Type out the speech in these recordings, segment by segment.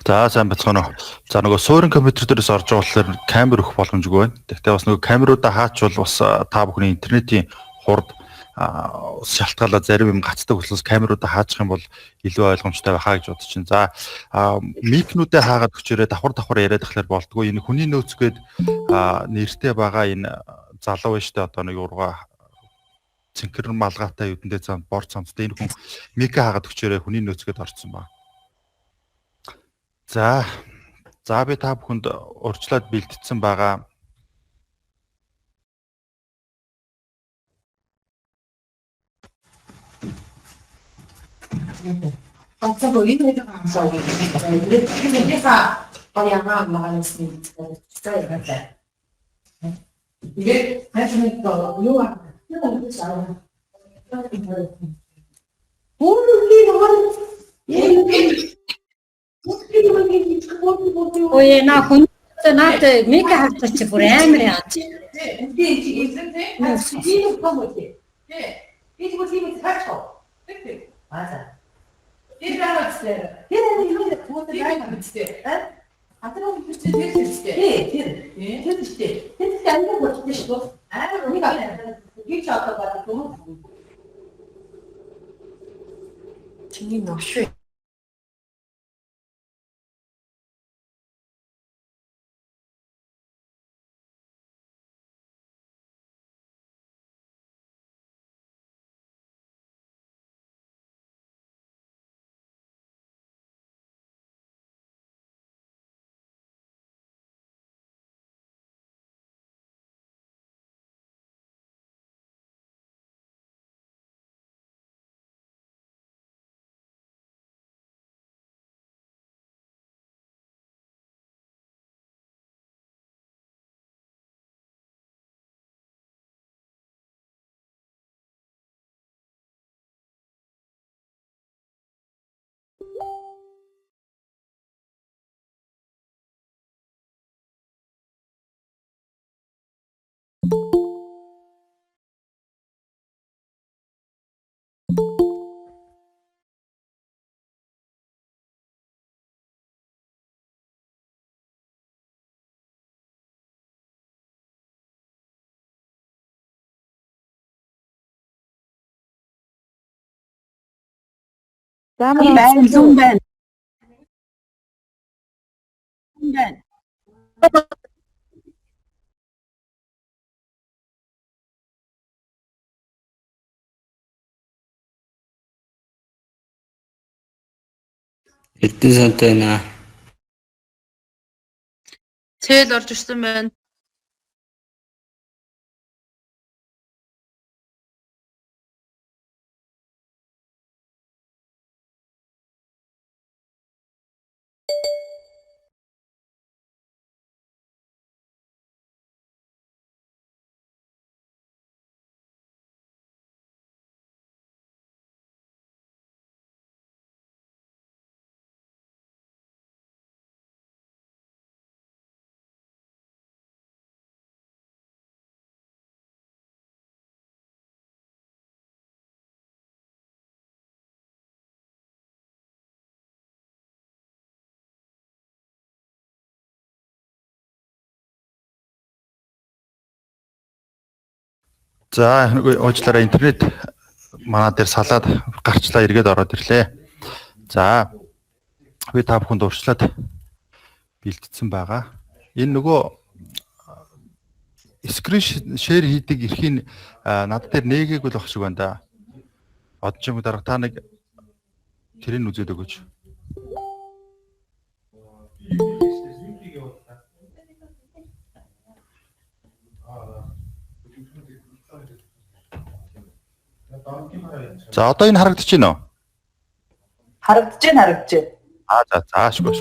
За сайн бацгаана уу. За нөгөө суурин компьютер дээрээс орж байгаа болохоор камер өгөх боломжгүй байна. Гэхдээ бас нөгөө камеруудаа хаачвал бас та бүхний интернетийн хурд шалтгаалаад зарим юм гацдаг учраас камеруудаа хаачих юм бол илүү ойлгомжтой байхаа гэж бодож байна. За микнүүдээ хаагаад өчөөрөө давхар яриад тахлаар болдгоо. Энэ хүний нөөцгээд нэртэй байгаа энэ залуу байж та одоо нэг ургаа цэнхэр малгайтай юудэндээ зам бор цамцтай энэ хүн мик хаагаад өчөөрөө хүний нөөцгээд орсон ба. За би та бүхэнд урьдчилаад бэлтгэсэн байгаа. Ой на хүн надад миг хавтарч бүр амар яач. Чиний новшгүй. Zoom байна. Хэдэн сантай наа. Цээл орж ирсэн байна. За нэг уучлаарай интернет манай дээр салаад гарчлаа эргээд ороод ирлээ. За би та бүхэнд урьдчилаад бэлтгэсэн байгаа. Энэ нөгөө скрин шеэр хийдэг эрхийг над дээр нээгээгүй л ах шиг байна да. Одоо ч юм уу дарга та нэг тэрийг үзээд өгөөч. За одоо энэ харагдаж байна уу? Харагдаж. Ашгүй.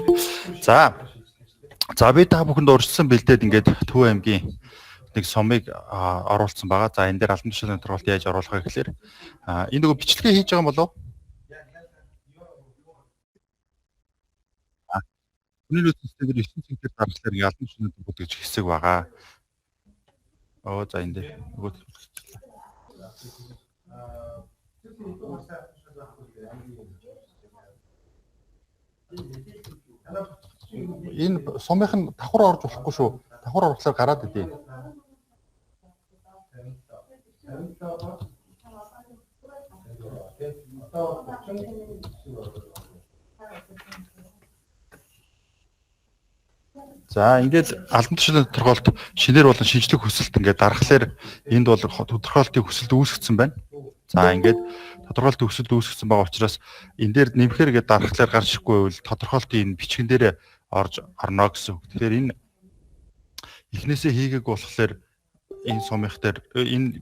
За би та бүхэнд урьдчилан бэлдээд ингээд Төв аймгийн нэг сумыг оруулсан байгаа. За энэ дээр албан тушаалын тодорхойлт яаж оруулах вэ гэхээр энэ нөгөө бичлэгээ хийж байгаа юм болов? Хүний нөөц системээр 9 цэгтэр дараалал ингээ албан тушаалын тодорхойлт гэж хэсэг байгаа. За энэ дээр нөгөө энэ сумынх нь давхар орж болохгүй шүү. Давхар оруулахаар гараад идэв. За ингээд албан тушаалын тодорхойлт шинээр болон шинжлэх хүсэлт ингээд дарахлаар энд бол тодорхойлтын хүсэлт үүсгэсэн байна. За ингээд тодорхойлтын хүсэлт үүсгэсэн байгаа учраас энэ дээр нэмэхээр ингээд дарахлаар гарч ирэхгүй бол тодорхойлтын энэ бичгэн дээр орж орно гэсэн үг. Тэгэхээр энэ эхнээсээ хийгээг болохоор энэ сумынх дээр энэ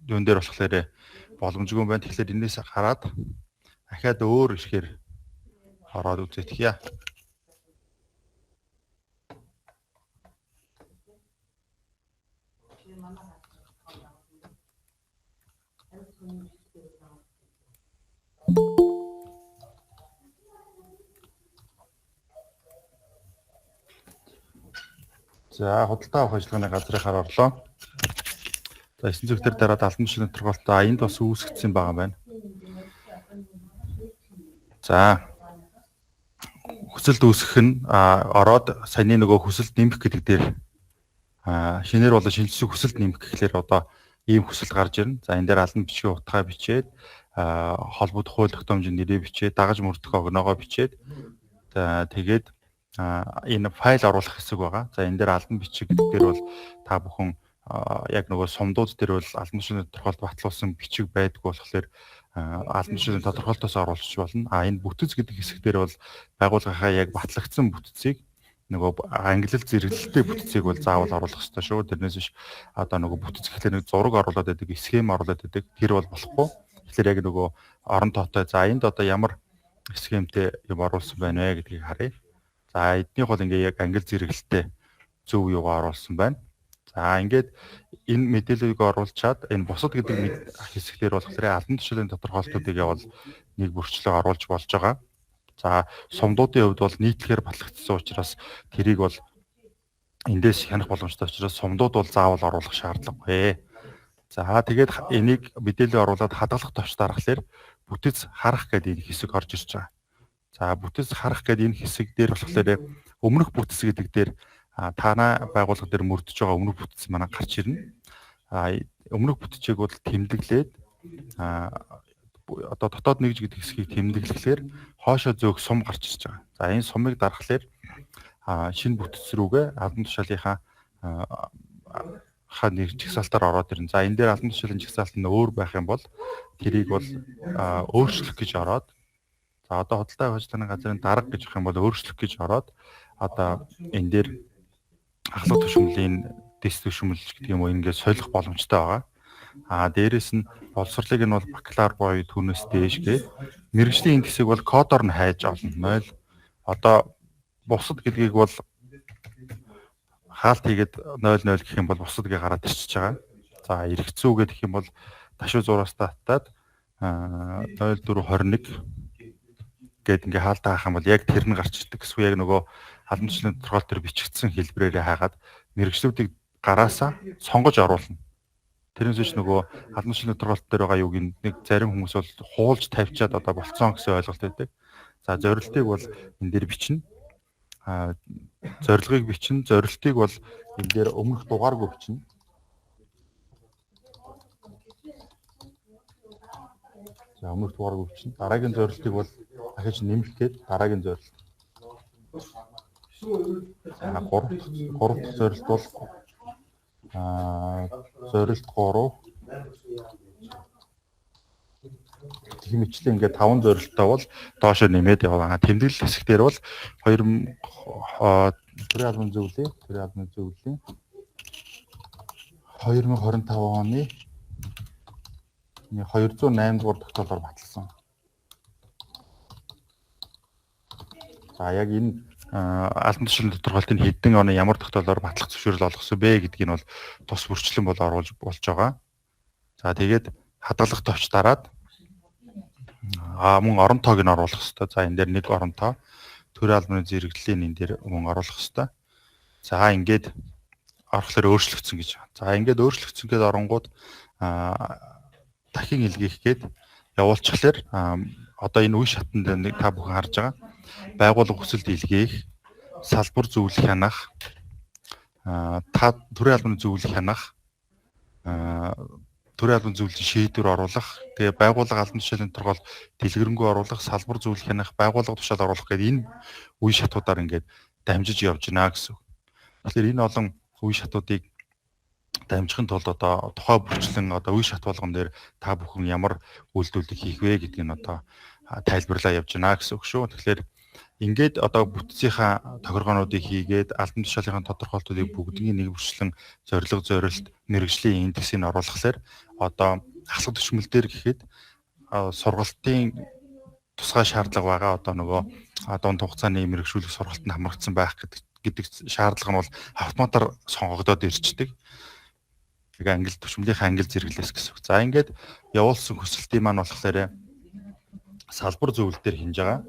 юун дээр болохоор боломжгүй байна. Тэгэхээр энээс хараад дахиад өөр ихээр ороод үзээдхийе. За худалдаа авах ажиллагааны газрынхаар орлоо. За 9 цэгтэр дараад албан тушаалын тодорхойлолтоо энд бас үүсгэсэн байгаа байна. За хүсэлт үүсгэх нь ороод саяны нөгөө хүсэлт нэмэх гэдэг дээр шинээр болон шинжилсэн хүсэлт нэмэх гэхлээр одоо ийм хүсэлт гарч ирнэ. За энэ дээр албан бичгийн утгаа бичээд холбогдох хууль тогтоомжийн нэрээ бичээд дагаж мөрдөх огноогоо бичээд тэгээд энэ файл оруулах хэсэг байгаа. За энэ дээр албан бичиг гэдэг дээр бол та бүхэн яг нөгөө сумдууд дээр бол албан тушаалын тодорхойлолт батлуулсан бичиг байдгүй болохоор албан тушаалын тодорхойлолтоос оруулж болно. Энэ бүтэц гэдэг хэсэг дээр бол байгууллагынхаа яг батлагдсан бүтцийг нөгөө англил зэрэглэлтэй бүтцийг бол заавал оруулах хэрэгтэй шүү. Тэрнээс биш одоо нөгөө бүтэц гэхлээр нэг зураг оруулаад байдаг, схем оруулаад байдаг. Тэр бол болохгүй. Тэгэхээр яг нөгөө орон тоотой за энд одоо ямар схемтэй юм оруулсан байна вэ гэдгийг харъя. За эднийх бол ингээ яг англи зэрэглэлтэй зөв юугаа оруулсан байна. За ингээд энэ мэдээллийг оруулчаад энэ бусад гэдэг хэсгээр болохоор албан тушаалын тодорхойлолтуудыг явал нэг бүрчлэг оруулж болж байгаа. За сумдуудын хувьд бол нийтлэхээр батлагдсан учраас тэрийг бол эндээс хянах боломжтой учраас сумдууд бол заавал оруулах шаардлагагүй. За тэгээд энийг мэдээлэл оруулаад хадгалах товч дарахлаар бүтэц харах гэдэг энэ хэсэг орж ирж байгаа. За бүтэц харах гэдэг энэ хэсэг дээр болохоор өмнөх бүтэц гэдэг дээр танай байгууллага дээр мөрдөж байгаа өмнөх бүтэц манай гарч ирнэ. Өмнөх бүтцийг бол тэмдэглээд одоо дотоод нэгж гэдэг хэсгийг тэмдэглэхлээр хоошоо зөөх сум гарч ирж байгаа. За энэ сумыг дарахлаар шинэ бүтэц рүүгээ албан тушаалынхаа нэг жагсаалтаар ороод ирнэ. За энэ дээр албан тушаалын жагсаалт нь өөр байх юм бол тэрийг бол өөрчлөх гэж ороод за одоо худалдаа авах ажиллагааны газрын дарга гэж авах юм бол өөрчлөх гэж ороод одоо энэ дээр ахлах түвшинлийн дэс түвшинлж гэдэг юм уу ингээд солих боломжтой байгаа. Дээрэс нь боловсролыг нь бол бакалавр буюу түүнээс дээш гээд мэргэжлийн хэсэг бол кодоор нь хайж олно. 0 одоо бусад гэдгийг бол хаалт хийгээд 00 гэх юм бол бусадыг гараад ирчихэж байгаа. За эргэцүү гэх юм бол дашуу зураас татаад 0421 гээд ингээ хаалтаа хаах юм бол яг тэр нь гарч ирдэг гэсэн яг нөгөө албан тушаалын тодорхойлолт төр бичигдсэн хэлбэрээр хаагаад мэргэжлүүдийг гараасаа сонгож оруулна. Тэрнээс биш нөгөө албан тушаалын тодорхойлолт дээр байгаа юуг нэг зарим хүмүүс бол хуулж тавьчаад одоо болцсон гэсэн ойлголт байдаг. За зорилтыг бол энэ дээр бичнэ. Зорилгыг бичнэ. Зорилтыг бол энэ дээр өмнөх дугааргүй бичнэ. За өмнөх дугааргүй бичнэ. Дараагийн зорилтыг бол дахиж нэмэх гээд дараагийн зорилт. Гурав дахь зорилт бол зорилт 3 гэх мэтлээ ингээд 5 зорилттой бол доошо нэмээд яваа. Тэмдэглэл хэсэг дээр бол 2025 оны 208 дугаар тогтоолоор баталсан. За яг энэ албан тушаалын тодорхойлтын хэдэн оны ямар тогтоолоор батлах зөвшөөрөл олгосон бэ гэдгийг нь бол тус бүрчлэн бол оруулж болж байгаа. За тэгээд хадгалах товч дараад мөн орон тоог нь оруулах хэрэгтэй. За энэ дээр нэг орон тоо төрийн албаны зэрэглэлийн энэ дээр мөн оруулах хэрэгтэй. За ингээд орохлоор өөрчлөгдсөн гэж. За ингээд өөрчлөгдсөн гэдэг оронгууд дахин илгээх гээд явуулчихлаар одоо энэ үе шатанд та бүхэн харж байгаа. Байгууллага хүсэлт илгээх, салбар зөвлөх хянах, төрийн албаны зөвлөх хянах, төрийн албаны зөвлөлийн шийдвэр оруулах, тэгээ байгууллага албан тушаалын торгол дэлгэрэнгүй оруулах, салбар зөвлөх хянах, байгууллага тушаал оруулах гэдэг энэ үе шатуудаар ингээд дамжиж явж байна гэсэн. Тэгэхээр энэ олон үе шатуудыг дамжихын тулд одоо тухай бүрчлэн одоо үе шат болгон дээр та бүхэн ямар үйлдвэрлэл хийх вэ гэдгийг нь одоо тайлбарлаа явж байна гэсэн үг шүү. Тэгэхээр ингээд одоо бүтцийнхаа тохиргоонуудыг хийгээд албан тушаалын тодорхойлтуудыг бүгднийг нэг бүрчлэн зорилт, мэргэжлийн индексийг оруулахлаар одоо ахлах төшмөл дээр гэхэд сургалтын тусгай шаардлага байгаа одоо нөгөө дунд хугацааны мэргэжүүлэх сургалтанд хамрагдсан байх гэдэг шаардлага нь бол автоматар сонгогдоод ирчдэг. Тэгээ англи төшмөлийнхаа англи зэрэглээс гэсэн үг. За ингээд явуулсан хүсэлтийн маань болохоор салбар зөвлөл дээр хинж байгаа.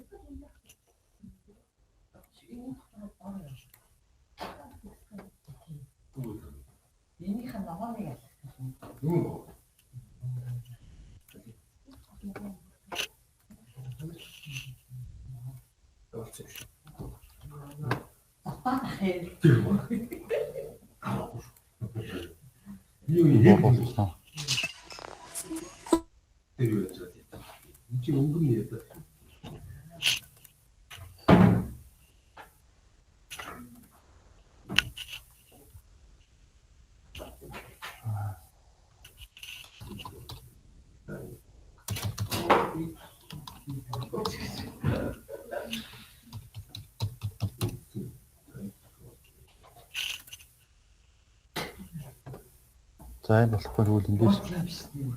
За энэ болохгүй тэгвэл эндээс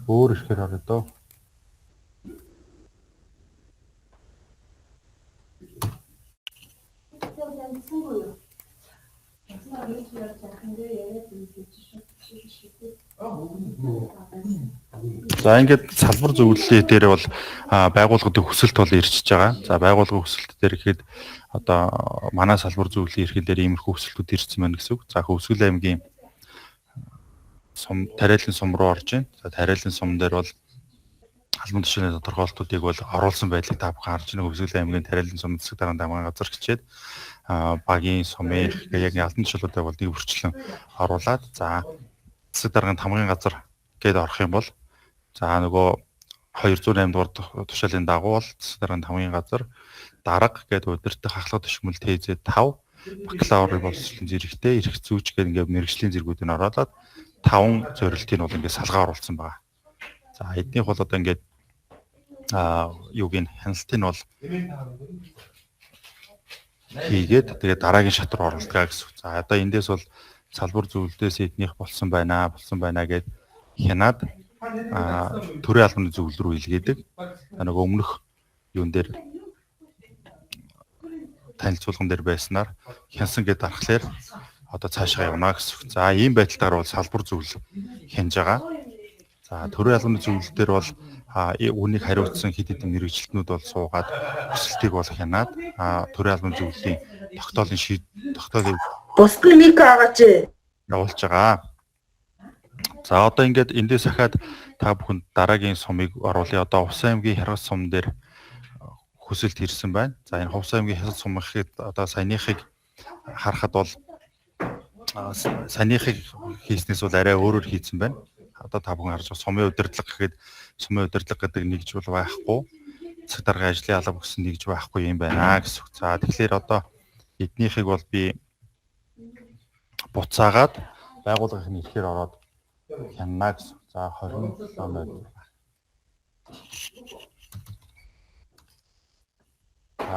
өөр ихээр орё доо. За ингээд салбар зөвлөлөө дээр бол байгууллагуудын хүсэлт бол ирчихэж байгаа. За байгууллагын хүсэлт дээр гэхэд одоо манай салбар зөвлөлийн эрхлэл дээр иймэрхүү хүсэлтүүд ирсэн байна гэсэн үг. За Хөвсгөл аймгийн тариалан сум руу орж байна. За тариалан сум дээр бол албан тушаалын тодорхойлтуудыг бол оруулсан байдлыг та бүхэн харж байна. Хөвсгөл аймгийн тариалан сум засаг дарганы дамган газар хичээд багийн сумын яг албан тушаалуудыг бол нэг бүрчлэн оруулаад за засаг дарганы хамгын газар гээд орох юм бол за нөгөө 208 дугаар тушаалын дагуу бол засаг дарганы хамгын газар дарга гээд удирдах ахлах төшмөл ТЗ 5 бакалаврын боловсролын зэрэгтэй эрх зүйч гээд ингээд мэргэжлийн зэргүүдийг оруулаад 5 зорилтыг бол ингээд салгаа оруулсан байгаа. За эднийх бол одоо ингээд юуг нь хяналтыг нь бол хийгээд тэгээ дараагийн шат руу оруулдаг гэсэн. За одоо эндээс бол салбар зөвлөлдөөс эднийх болсон байна гэд хянаад төрийн албаны зөвлөл рүү илгээдэг. Нэг өмнөх юун дээр танилцуулган дээр байснаар хянсан гэд дарахлаар одоо цаашаа явна гэсэн. За ийм байдлаар бол салбар зөвлөл хянж байгаа. За төрийн албаны зөвлөл дээр бол үүнийг хариуцсан хэд хэдэн мэргэжилтнүүд бол суугаад хүсэлтийг бол хянаад төрийн албаны зөвлөлийн тогтоолыг Бусдын мик агаач явуулж байгаа. За одоо ингээд эндээс ахаад та бүхэнд дараагийн сумыг оруулъя. Одоо Хувсан аймгийн Хяргас сум дээр хүсэлт ирсэн байна. За энэ Хувсан аймгийн Хяргас сум гэхэд одоо саяныхыг харахад бол саяныхыг хийснээс бол арай өөрөөр хийсэн байна. Одоо та бүхэн харж байгаа сумын удирдлага гэхэд сумын удирдлага гэдэг нэгж бол байхгүй. Засаг даргын ажлын алба гэсэн нэгж байхгүй юм байна гэсэн. За тэгэхээр одоо эднийхийг бол би буцаагаад байгууллагын эрхээр ороод хянана гэсэн. За 27 оноо.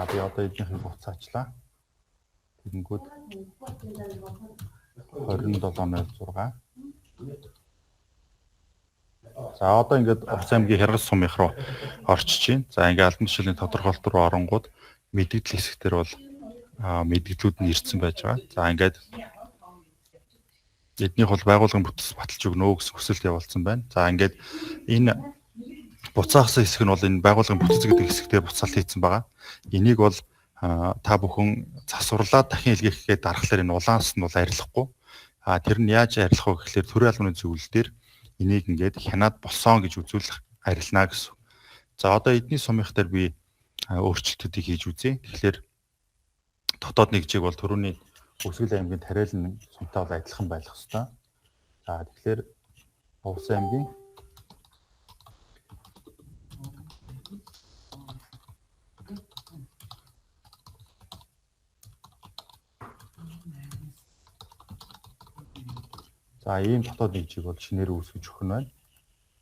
Би одоо эднийхийг буцаачлаа. Тэгэнгүүт 27.6 За одоо ингээд Орос аймгийн Хяргас сумынх руу орчиж байна. За ингээд албан тушаалын тодорхойлолт руу оронгууд мэдээлэл хэсгээр бол мэдээллүүд нь ирсэн байж байгаа. За ингээд эднийх бол байгууллагын бүтэц баталж өгнө гэсэн хүсэлт явуулсан байна. За ингээд энэ буцаахсан хэсэг нь бол энэ байгууллагын бүтэц гэдэг хэсгээр буцаалт хийсэн байгаа. Энийг бол та бүхэн засварлаад дахин илгээхгээд дарахлаар энэ улаанс нь бол арилахгүй. Тэр нь яаж арилах вэ гэхээр төрийн албаны зөвлөлтөөр энийг ингээд хянаад болсон гэж үзүүлэх арилнаа гэсэн. За одоо эдний сумынх дээр би өөрчлөлтүүдийг хийж үзье. Тэгэхээр дотоод нэгжийг бол түрүүний Өсгөл аймгийн тариалан сумтай бол адилхан байх ёстой. За тэгэхээр Овс аймгийн за ийм дотоод нэгжийг бол шинээр үүсгэж өгөх нь байна.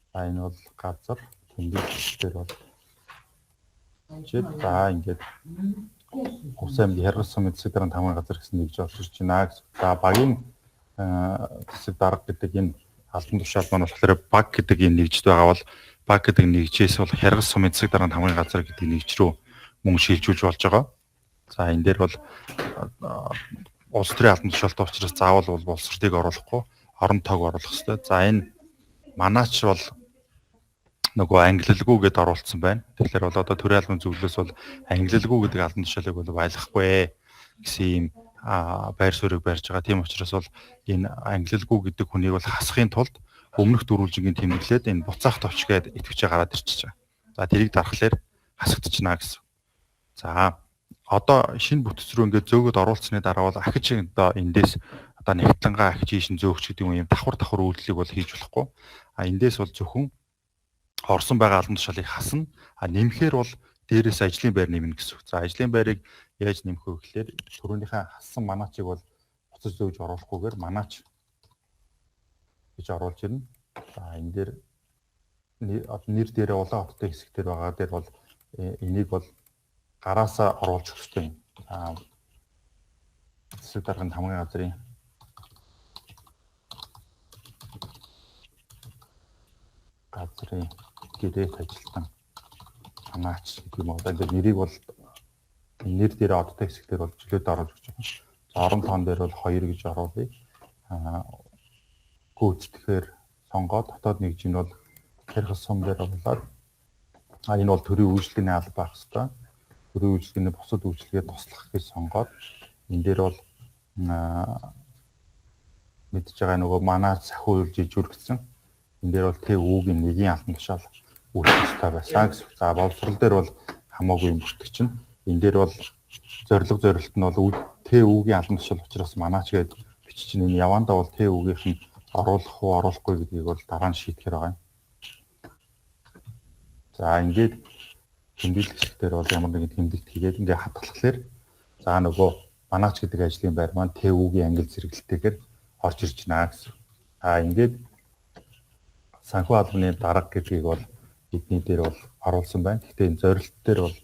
За энэ бол газар тэмдэглэлтээр бол за ингээд Овс аймгийн Хяргас сумын засаг даргын тамгын газар гэсэн нэгж олж ирж байна. За багийн засаг дарга гэдэг энэ албан тушаал маань болохоор баг гэдэг энэ нэгжд байгаа бол баг гэдэг нэгжээс бол Хяргас сумын засаг даргын тамгын газар гэдэг нэгж рүү мөн шилжүүлж болж байгаа. За энэ дээр бол улс төрийн албан тушаалтай учраас заавал бол боловсролтыг оруулахгүй орон тоог оруулах хэрэгтэй. За энэ манаач бол нөгөө англилгүй гэдээ оруулсан байна. Тэгэхээр бол одоо төрийн албан зөвлөлөөс бол англилгүй гэдэг албан тушаалыг бол байлгахгүй гэсэн ийм байр суурийг барьж байгаа. Тийм учраас бол энэ англилгүй гэдэг хүнийг бол хасахын тулд өмнөх дөрвөлжингийн тэмдэглээд энэ буцаах товч гээд итгэвчээ гараад ирчихэж байгаа. За тэрийг дарахлаар хасагдчихна гэсэн. За одоо шинэ бүтэц рүү ингээд зөөгөд оруулсны дараа бол ахиж одоо эндээс одоо нэгтлэнгаа ахиж ийшин зөөгч гэдэг юм давхар үйлдэлийг бол хийж болохгүй. Эндээс бол зөвхөн орсон байгаа албан тушаалыг хасна. Нэмэхээр бол дээрээс ажлын байр нэмнэ гэсэн үг. За ажлын байрыг яаж нэмэх вэ гэхээр түрүүнийхээ хассан манаачийг бол буцаж зөөж оруулахгүйгээр манаач гэж оруулж ирнэ. За энэ дээр нэр дээрээ улаан хоттой хэсэг дээр байгаа дээр бол энийг бол гараасаа оруулж өгөх хэрэгтэй юм. Засаг даргын тамгын газрын гэрээт ажилтан манаач гэдэг юм одоо ингээд нэрийг бол нэр дээр одтой хэсгээр бол чөлөөд оруулж өгч байгаа. За орон тоон дээр бол 2 гэж оруулъя. Гүйцэтгэхээр сонгоод дотоод нэгж нь бол Хяргас сум дээр оруулаад энэ бол төрийн үйлчлэгээний алба байх хэвээр. Төрийн үйлчлэгээний бусад үйлчлэгээ туслах гэж сонгоод энэ дээр бол мэдж байгаа нөгөө манаа сахиулж ижүүлгдсэн. Энэ дээр бол ТÜ-гийн нэгийн албан тушаал үйлчлэлтэй байсан гэсэн. За боловсрол дээр бол хамаагүй юм бүртгэж чинь. Энэ дээр бол зорилт нь бол ТÜ-гийн албан тушаал учраас манаач гээд бичиж чинь энэ явандаа бол ТÜ-гийнх нь оруулах уу оруулахгүй гэдгийг бол дараа нь шийдэхэр байгаа юм. За ингээд тэмдэглэл хэсгээр бол ямар нэгэн тэмдэглэлт хийгээд ингээд хатгалахлаар за нөгөө манаач гэдэг ажлын байр маань ТÜ-гийн ангил зэрэглэлтэйгээр орж ирж байна гэсэн. Ингээд санхүү албаны дарга гэдгийг бол эдний дээр бол оруулсан байна. Гэхдээ энэ зорилт дээр бол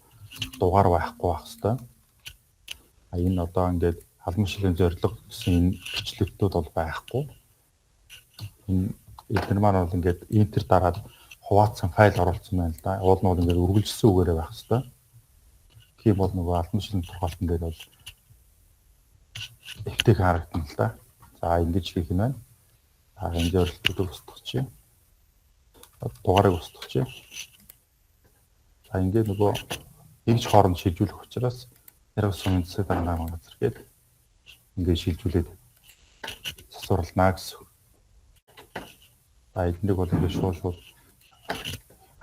дугаар байхгүй байх хэвээр. Энэ одоо ингээд албан тушаалын зорилго гэсэн энэ бичлэгтүүд бол байхгүй. Энэ эдгээр маань бол ингээд интер дараад хуваацсан файл оруулсан байна л да. Уул нь бол ингээд үргэлжилсэн үгээрээ байх хэвээр. Тийм бол нөгөө албан тушаалын турхаалтан дээр бол ихтэй харагдана л да. За ингэж хийх нь байна. Энэ зорилтуудыг устгах. Дугаарыг устгах. За ингээд нөгөө нэгж хооронд шилжүүлэх учраас Хяргас сумын засаг даргын тамгын газар гээд ингээд шилжүүлээд засварлана гэсэн. За эднийг бол ингээд шууд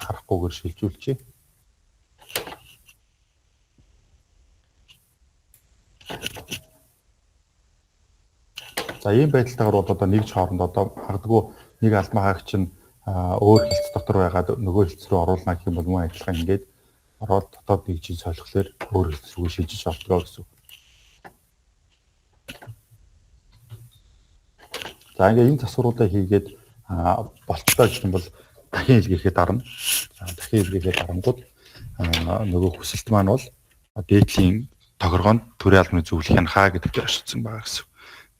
харахгүйгээр шилжүүлчихье. За ийм байдалтайгаар бол одоо нэгж хооронд одоо магадгүй нэг албан хаагч нь өөр хэлц дотор байгаад нөгөө хэлц рүү оруулна гэх юм бол мөн адилхан ингээд ороод дотоод нэгжийг солихлоор өөр хэлц рүү шилжиж олдгоо гэсэн. За ингээд энэ засваруудаа хийгээд болцоо гэх юм бол дахин илгээхэд дарна. За дахин илгээхэд дарангууд нөгөө хүсэлт маань бол дээдлийн тохиргоонд төрийн албаны зөвлөх хянахаа гэдэгт оршилсан байгаа гэсэн.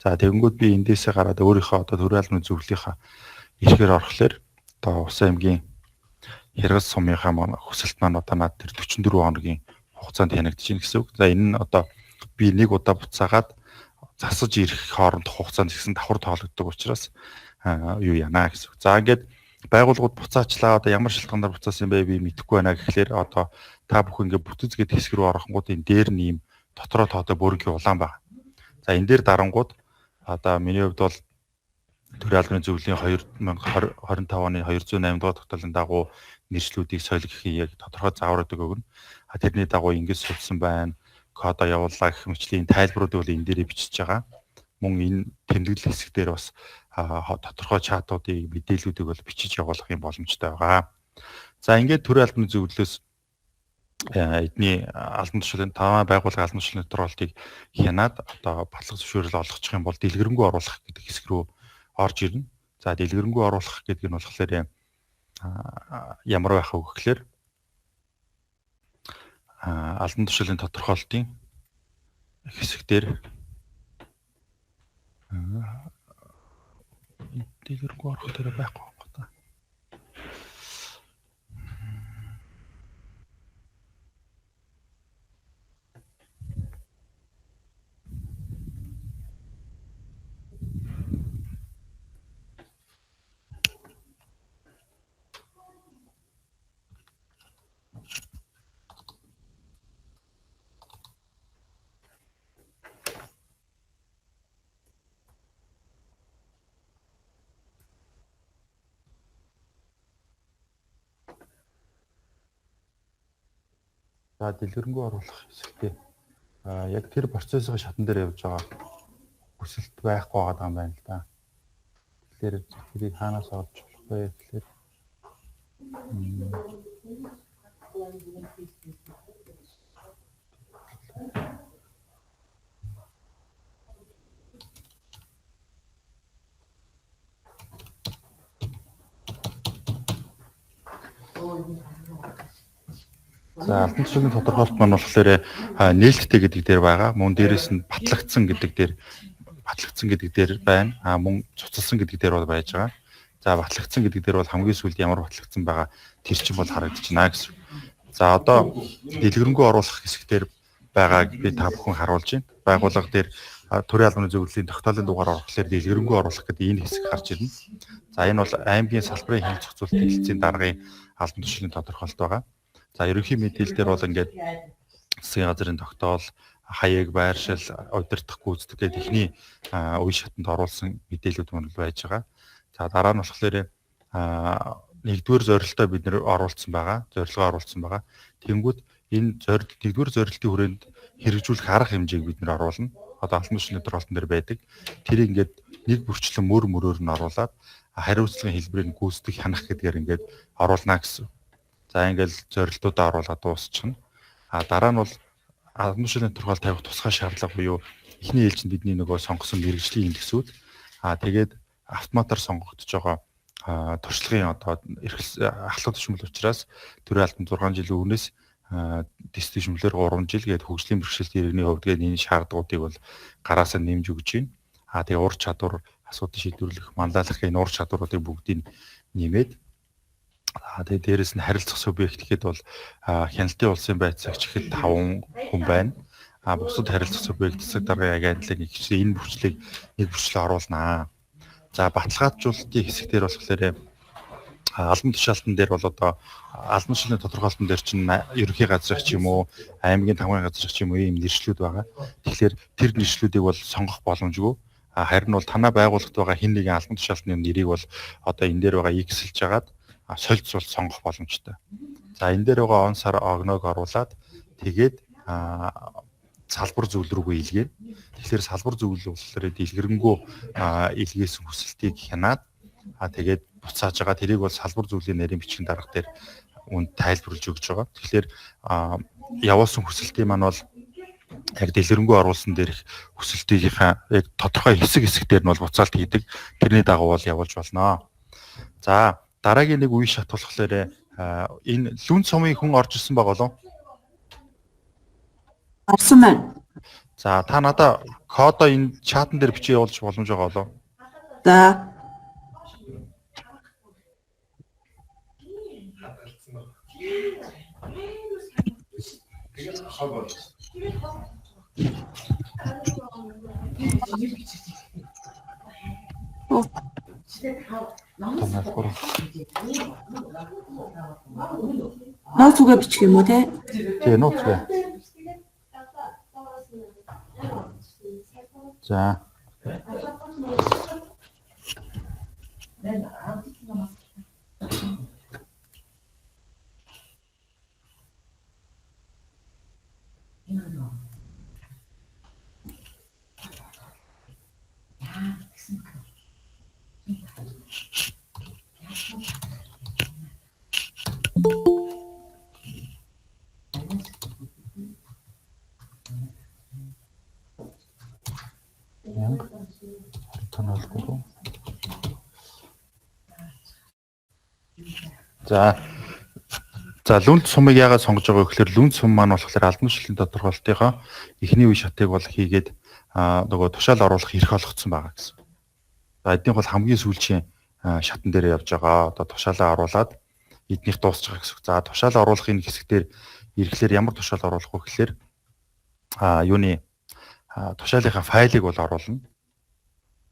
За тэгэнгүүт би эндээсээ гараад өөрийнхөө одоо төрийн албаны зөвлөлийнхаа иргээр орохлоор одоо Ус аймгийн Хэрэгс сумынхаа хүсэлт маань одоо над тэр 44 хоногийн хугацаанд хянагдаж байна гэсэн үг. За энэ нь одоо би нэг удаа буцаагаад засаж ирэх хоорондох хугацаанд гэсэн давхар тоологддог учраас юу яана гэсэн үг. За ингээд байгууллагууд буцаачлаа одоо ямар шалтгаанаар буцаасан бэ би мэдэхгүй байна гэхлээр одоо та бүхэн ингээд бүтэц гэдэг хэсэг рүү орохгууд энэ дээр нь ийм дотроо тоотой бүрэнгийн улаан байна. За энэ дээр дарангууд одоо миний хувьд бол Төрийн албаны зөвлөлийн 2025 оны 208 дугаар тогтоолын дагуу нэршлүүдийг солигдохын яг тодорхой зааваруудыг өгнө. Тэрний дагуу ингэж суулсан байна. Кодо явууллаа гэх мэтлийн тайлбаруудыг бол энэ дээр бичиж байгаа. Мөн энэ тэмдэглэл хэсгээр бас тодорхой чатуудыг мэдээллүүдийг бол бичиж явуулах юм боломжтой байгаа. За ингээд Төрийн албаны зөвлөлөөс эдний албан тушаалын таван байгууллага албан тушаалын тодорхойлтыг хянаад одоо батлах зөвшөөрөл олгочих юм бол дэлгэрэнгүй оруулах гэдэг хэсэг рүү орж ирнэ. За дэлгэрэнгүй оруулах гэдэг нь болохоор ямар байх вэ гэхээр албан тушаалын тодорхойлтын хэсэгдэр дэлгэрэнгүй орох дээр байхгүй байна. За дэлгэрэнгүй оруулах хэсэгтээ яг тэр процессын шатан дээр явж байгаа хүсэлт байхгүй байгаа юм байна л да. Тэгэхээр тэрийг хаанаас олж болох вэ гэхээр за албан тушаалын тодорхойлт маань болохоор нээлттэй гэдэг дээр байгаа. Мөн дээрээс нь батлагдсан гэдэг дээр байна. Мөн цуцалсан гэдэг дээр бол байж байгаа. За батлагдсан гэдэг дээр бол хамгийн сүүлд ямар батлагдсан байгаа тэр чинь бол харагдаж байна гэсэн. За одоо дэлгэрэнгүй оруулах хэсгээр байгааг би та бүхэн харуулж байна. Байгууллага дээр Төрийн албаны зөвлөлийн тогтоолын дугаар орохлоор дэлгэрэнгүй оруулах гэдэг энэ хэсэг гарч ирнэ. За энэ бол аймгийн салбарын хянах зохицуулалтын хэлтсийн даргын албан тушаалын тодорхойлт байгаа. За ерөнхий мэдээлэл дээр бол ингээд засгийн газрын тогтоол, хаяг, байршил, удирдах гүйцэтгэх гэдэг ихний үе шатанд оруулсан мэдээлэлүүд мөн байж байгаа. За дараа нь болохоор нэгдүгээр зорилтоо бид нэр оруулсан байгаа, зорилгоо оруулсан байгаа. Тэнгүүд энэ нэгдүгээр зорилтын хүрээнд хэрэгжүүлэх арга хэмжээг бид нэр оруулна. Одоо албан тушаалын тодорхойлтын дээр байдаг. Тэрийг ингээд нэг бүрчлэн мөрөөр нь оруулаад хариуцлагын хэлбэрийг гүйцэтгэх хянах гэдгээр ингээд оруулна гэсэн. За ингээл зорилтуудаа оруулаад дуусчихна. Дараа нь бол албан тушаалын тодорхойлт тавих тусгай шаардлага буюу эхний ээлжинд бидний нөгөө сонгосон мэргэжлийн индексүүд тэгээд автоматар сонгогдож байгаа туршлагын одоо ахлах төшмөл учраас Төрийн албан 6 жилийн өмнөөс дэс төшмөлөөр 3 жил гээд хөгжлийн бэрхшээлт иргэний хувьд гээд энэ шаардлагуудыг бол гараасаа нэмж өгч байна. Тэгээ ур чадвар асуудал шийдвэрлэх, манлайлах энэ ур чадваруудыг бүгдийг нэмээд тэгээ дээрэс нь харилцах субъект гэхэд бол хяналтын улсын байцаагч гэхэд 5 хүн байна. Бусад харилцах субъект засаг даргын агентлаг энэ бүрчлийг нэг бүрчлээ оруулнаа. За баталгаажуулалтын хэсгээр болохоор албан тушаалтан дээр бол одоо албан тушаалын тодорхойлолтын дээр чинь ерөнхий газрын ч юм уу, аймгийн тамгын газрын ч юм уу ийм нэршлүүд байгаа. Тэгэхээр тэр нэршлүүдийг бол сонгох боломжгүй. Харин бол танай байгууллагт байгаа хэн нэгэн албан тушаалтны нэрийг бол одоо энэ дээр байгаа X-элж хагаад солилцвол сонгох боломжтой. За энэ дээр байгаа он сар огноог оруулаад тэгээд салбар зөвлөл рүүгээ илгээнэ. Тэгэхээр салбар зөвлөл болохоор дэлгэрэнгүй илгээсэн хүсэлтийг хянаад тэгээд буцааж байгаа. Тэрийг бол салбар зөвлөлийн нарийн бичгийн дарга дээр үнд тайлбарлаж өгч байгаа. Тэгэхээр явуулсан хүсэлтийн маань бол яг дэлгэрэнгүй оруулсан дээрх хүсэлтийнхаа яг тодорхой хэсэг дээр нь бол буцаалт хийдэг. Тэрний дагуу бол явуулж болно. За дараагийн нэг үе шат болохоор энэ лүн сумын хүн орж ирсэн байгаа болов? Орсон байна. За та надаа кодоо энэ чатан дээр бичиж явуулж боломж байгаа болов? За. Нууцугаа бичих юм уу те? Тий, нууцгаа. За. За лүнд сумыг яагаад сонгож байгаа вэ гэхээр лүнд сум маань болохоор албан тушаалын тодорхойлолтынхоо эхний үе шатыг бол хийгээд нөгөө тушаал оруулах эрх олгоцсон байгаа гэсэн. За эднийх бол хамгийн сүүлийн шатан дээр явж байгаа. Одоо тушаалаа оруулаад эднийх дуусч байгаа гэсэн. За тушаалаа оруулахын хэсгээр ирэхлээр ямар тушаал оруулах вэ гэхээр юуны тушаалынхаа файлыг бол оруулна.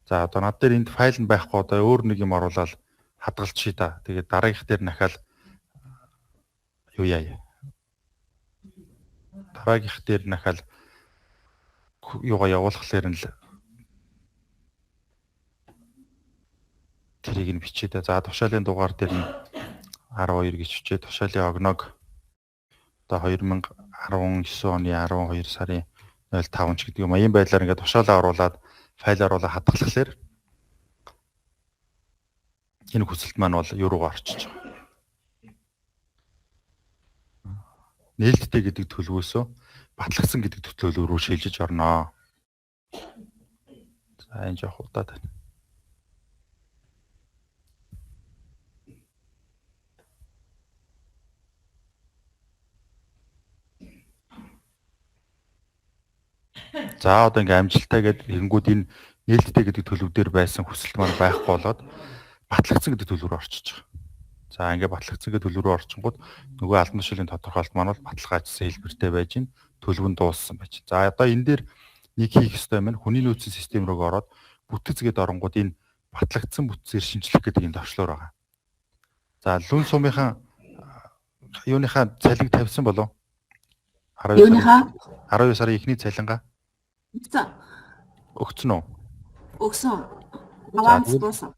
За одоо над дээр энд файл нь байхгүй одоо өөр нэг юм оруулаад хадгалчихъя да. Тэгээд дараагийнх дээр нахаал юу яа. Дараагийнх дээр нахаал юугаа явуулахлаар нь л тэрийг нь бичээ да. За тушаалын дугаар дээр нь 12 гэж бичээ. Тушаалын огноог одоо 2019 оны 12 сарын 05 ч гэдэг юм. Ийм байдлаар ингээд тушаалаа оруулаад файл оруулаад хадгалахлаар энэ хүсэлт маань бол юу руугаа орчиж байгаа. Нээлттэй гэдэг төлөвөөсөө батлагдсан гэдэг төлөв рүү шилжиж орноо. За энэ жоох удаад байна. За одоо ингээм амжилттай гэдэг тэгэнгүүт энэ нээлттэй гэдэг төлөв дээр байсан хүсэлт маань байхгүй болоод батлагдсан гэдэг төлөв рүү орчиж байгаа. За ингээд батлагдсан гэдэг төлөв рүү орчингууд нөгөө албан тушаалын тодорхойлолт маань бол баталгаажсан хэлбэртэй байж гин төлөв нь дууссан байж. За одоо энэ дээр нэг хийх ёстой юм. Хүний нөөцийн систем рүү ороод бүтэц гээд оронгууд энэ батлагдсан бүтцээр шинжлэх гэдэг энэ төвчлөр байгаа. За лүн сумынхаа юуныхаа цалин тавьсан болов? 12 сарын эхний цалингаа өгсөн үү? Өгсөн. Аванс дуусан.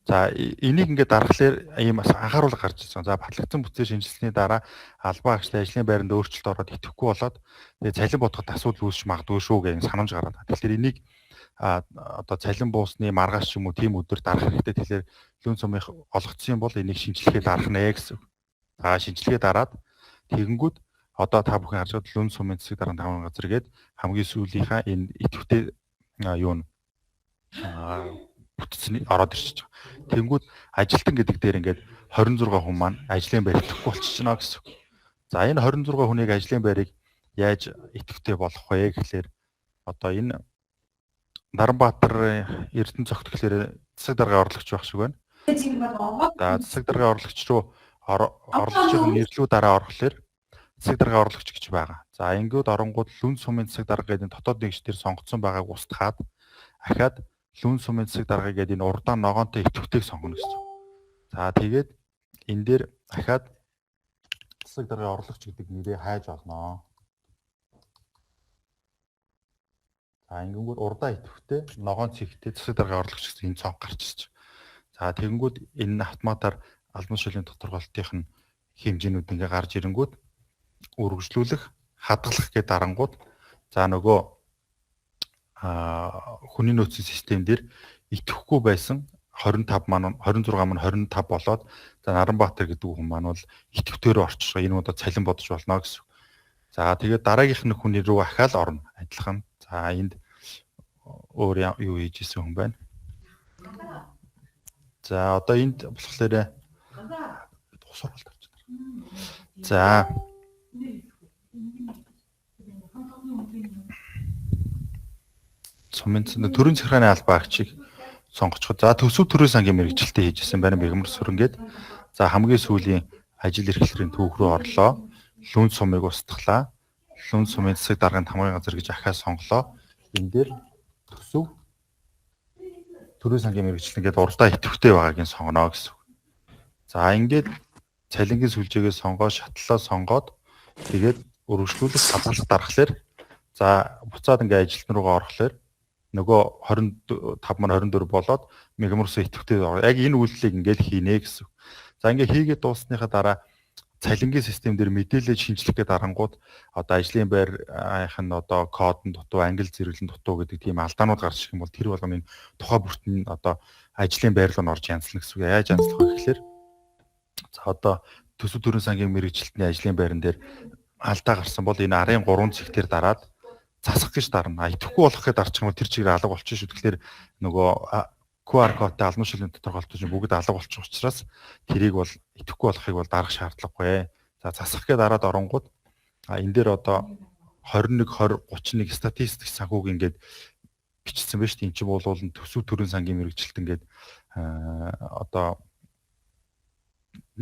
За энийг ингээд дарахлаар ийм анхааруулга гарч ирсэн. За батлагдсан бүтцээр шинжилсэний дараа албан агчлын ажлын байранд өөрчлөлт ороод идэвхгүй болоод тэгээ цалин бодоход асуудал үүсч магадгүй шүү гэх санамж гараад. Тэгэхээр энийг одоо цалин буусны маргааш ч юм уу тийм өдөр дарах хэрэгтэй. Тэгэхээр лүн сумынх олгогдсон юм бол энийг шинжилгээ дарах нэ гэсэн. За шинжилгээ дараад тэгэнгүүт одоо та бүхэн харж байгаа лүн сумын засаг дарганы таван газар гээд хамгийн сүүлийнхаа энэ идэвхтэй юу н бүтцний ороод ирчихэж байгаа. Тэнгүүд ажилтан гэдэг дээр ингээд 26 хүн маань ажлын байр идэвхгүй болчихно гэсэн. За энэ 26 хүнийг ажлын байрыг яаж идэвхтэй болгох вэ гэхлээр одоо энэ Наранбаатар Эрдэнэ цогт гэхлээр засаг даргын орлогч байх шиг байна. За засаг даргын орлогч руу орлогчийн нэрлүү дараа орохлоор засаг даргын орлогч гэж байгаа. За ингээд оронгууд лүн сумын засаг дарга гэдэг дотоод нэгжтэр сонгогдсон байгааг устгаад ахаад лүн сумын засаг дарга гэдэг энэ урдаан ногоонтой идэвхтэйг сонгоно гэсэн. За тэгээд энэ дээр дахиад засаг даргын орлогч гэдэг нэрээ хайж олноо. За ингэнгүүт урдаа идэвхтэй ногоон цэгтэй засаг даргын орлогч гэсэн энэ цонх гарч ирж байгаа. За тэгэнгүүт энэ автоматар албан тушаалын тодорхойлолтын нь хэмжээнүүд ингээ гарч ирэнгүүт үргэлжлүүлэх, хадгалах гэдэг дарангууд за нөгөө хүний нөөцийн систем дээр идэвхгүй байсан 26 маань 25 болоод за Наранбаатар гэдэг хүн маань бол идэвхтэйрөө орчих. Энэ удаа цалин бодож болно гэсэн. За тэгээд дараагийнх нь хүний рүү ахаал орно. Адилхан. За энд өөр юу хийж исэн хүн байна. За одоо энд болохоор тусралт авч байна. За сумын төрийн захиргааны албан агчийг сонгочиход за төсөв төрийн сангийн мэргэжилтэд хийжсэн байна бэгмэр сүрэнгээд за хамгийн сүүлийн ажил эрхлэрийн түүх рүү орлоо. Лүн сумыг устгалаа. Лүн сумын засаг даргын тамгын газар гэж ахаа сонголоо. Энэ дээр төсөв төрийн сангийн мэргэжилтэн гэдэг уралдаа идэвхтэй байгаагийн сонгоно гэсэн. За ингээд цалингийн сүлжээгээ сонгоод шатлалаа сонгоод тэгээд өргөжлүүлэх хадгалах дарахлаар за буцаад ингээд ажилтан руугаа орохлоор нөгөө 25-24 болоод мегаморсо идэвхтэй яг энэ үйлдэлийг ингээд хийнэ гэсэн. За ингээд хийгээд дууссныхаа дараа цалингийн систем дээр мэдээлэл шинжлэх гээд арангууд одоо ажлын байрынх нь одоо код нь дутуу, англи зэрэглэн дутуу гэдэг тийм алдаанууд гарч ирэх юм бол тэр болгоныг тухай бүрт нь одоо ажлын байр руу орж янзлах гэсэн үг. Яаж янзлах вэ гэхээр за одоо төсөв төрийн сангийн мэргэжилтний ажлын байран дээр алдаа гарсан бол энэ арын 3 цэгтэр дараад засах гэж дарна. Идэвхгүй болох гэдээ дарчих юм бол тэр чигээр алга болчих шүү. Тэгэхээр нөгөө QR кодтай албан шилэн тодорхойлолтууд бүгд алга болчих учраас тэрийг бол идэвхгүй болохыг бол дарах шаардлагагүй. За засах гэж дараад оронгууд энэ дээр одоо 21 20 31 статистик санхүүг ингээд бичсэн байна шүү дээ. Энд чинь болвол төсөв төрийн сангийн мэргэжилт ингээд одоо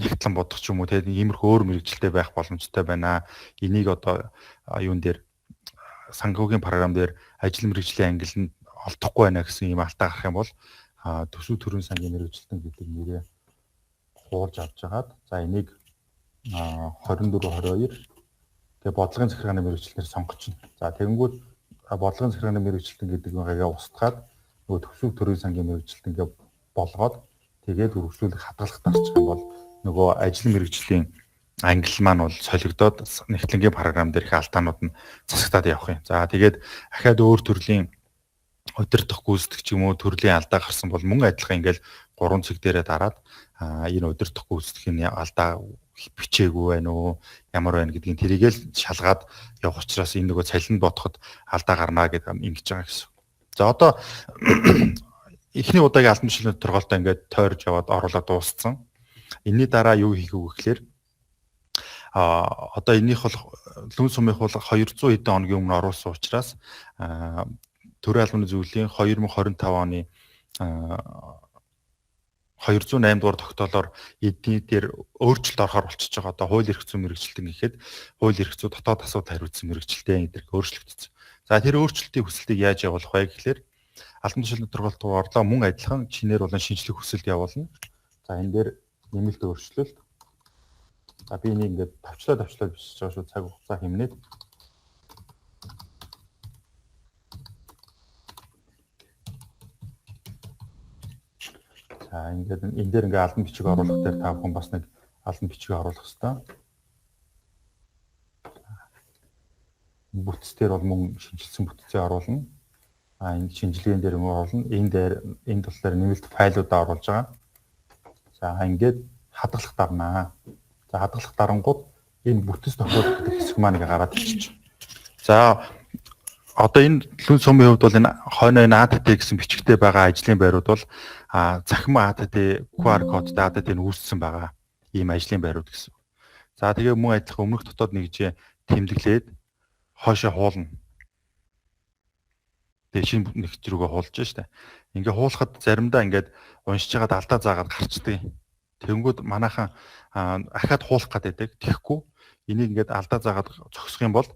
нэгтлэн бодох ч юм уу тийм иймэрхүү өөр мэргэжилтэй байх боломжтой байна. Энийг одоо юун дээр санхүүгийн програм дээр ажил мэргэжлийн ангиланд олдохгүй байна гэсэн ийм алдаа гарах юм бол төсөв төрийн сангийн мэргэжилтэн гэдэг нэрээ хуулж авч жагаад за энийг 24 22 тэгээ бодлогын захиргааны мэргэжилтээр сонгочихно. За тэгэнгүүт бодлогын захиргааны мэргэжилтэн гэдэг нэгээ устгаад нөгөө төсөв төрийн сангийн мэргэжилтэнгээ болгоод тэгээд үргэлжлүүлэх хадгалах дарчих юм бол нөгөө ажил мэргэжлийн англи маань бол солигдоод нэгтлэнгийн програм дээрх алдаанууд нь засагтаад явах юм. За тэгээд ахаад өөр төрлийн удирдах гүйцэтгэх ч юм уу төрлийн алдаа гарсан бол мөн адилхан ингээл 3 цэг дээрээ дараад энэ удирдах гүйцэтгэхийн алдаа бичээгүй байна уу ямар байна гэдгийг тэрийгэл шалгаад явах учраас энэ нөгөө цалинд бодоход алдаа гарнаа гэдэг ингэж байгаа гэсэн. За одоо эхний удаагийн албан шилэн тодорхойлолтоо ингээд тойрж яваад оруулаад дууссан. Энийний дараа юу хийх вэ гэхээр одоо энийх бол лүн сумынх бол 200 хэдэн хоногийн өмнө оруулсан учраас төрийн албаны зөвлөлийн 2025 оны 208 дугаар тогтоолоор эдний дээр өөрчлөлт орохоор болчихж байгаа. Одоо хууль эрх зүйн мэргэжилтэн гэхэд хууль эрх зүй дотоод асуудал хариуцсан мэргэжилтэн эдгээр өөрчлөгдсөн. За тэр өөрчлөлтийн хүсэлтийг яаж явуулах вэ гэхээр албан тушаалын тодорхойлолт орлоо мөн адилхан чинээр болон шинжлэх хүсэлт явуулна. За энэ дээр нэмэлт өөрчлөлт. За би энийг ингээд тавчлаад бичиж байгаа шүү цаг хугацаа хэмнээд. За ингээд энэ дээр ингээд албан бичиг оруулах дээр та бүхэн бас нэг албан бичиг оруулах хэрэгтэй. Бүтц дээр бол мөн шинжилсэн бүтцээ оруулна. Энэ шинжилгээнд дээр мөн оруулна. Энэ тул дээр нэмэлт файлуудаа оруулж байгаа. За ингээд хадгалах дарнаа. За хадгалах дарангууд энэ бүтэц тохиолдох хэсэг маань ингээ гараад ирчих. За одоо энэ лүн сумын хувьд бол энэ хойно энэ ATT гэсэн бичгтэй байгаа ажлын байрууд бол захим ATT QR кодтай ATT-ийг үүсгэсэн байгаа ийм ажлын байрууд гэсэн. За тэгээ мөн адилхан өмнөх дотоод нэгжээ тэмдэглээд хоошоо хуулна. Тэгээ шинэ нэгж рүүгээ хуулж штэ. Ингээ хуулахад заримдаа ингээд уншиж байгаад алдаа заагаад гарчдаг. Тэнгүүд манайхан ахаад хуулах гэдэг. Тэгэхгүй энийг ингээд алдаа заагаад зогсох юм бол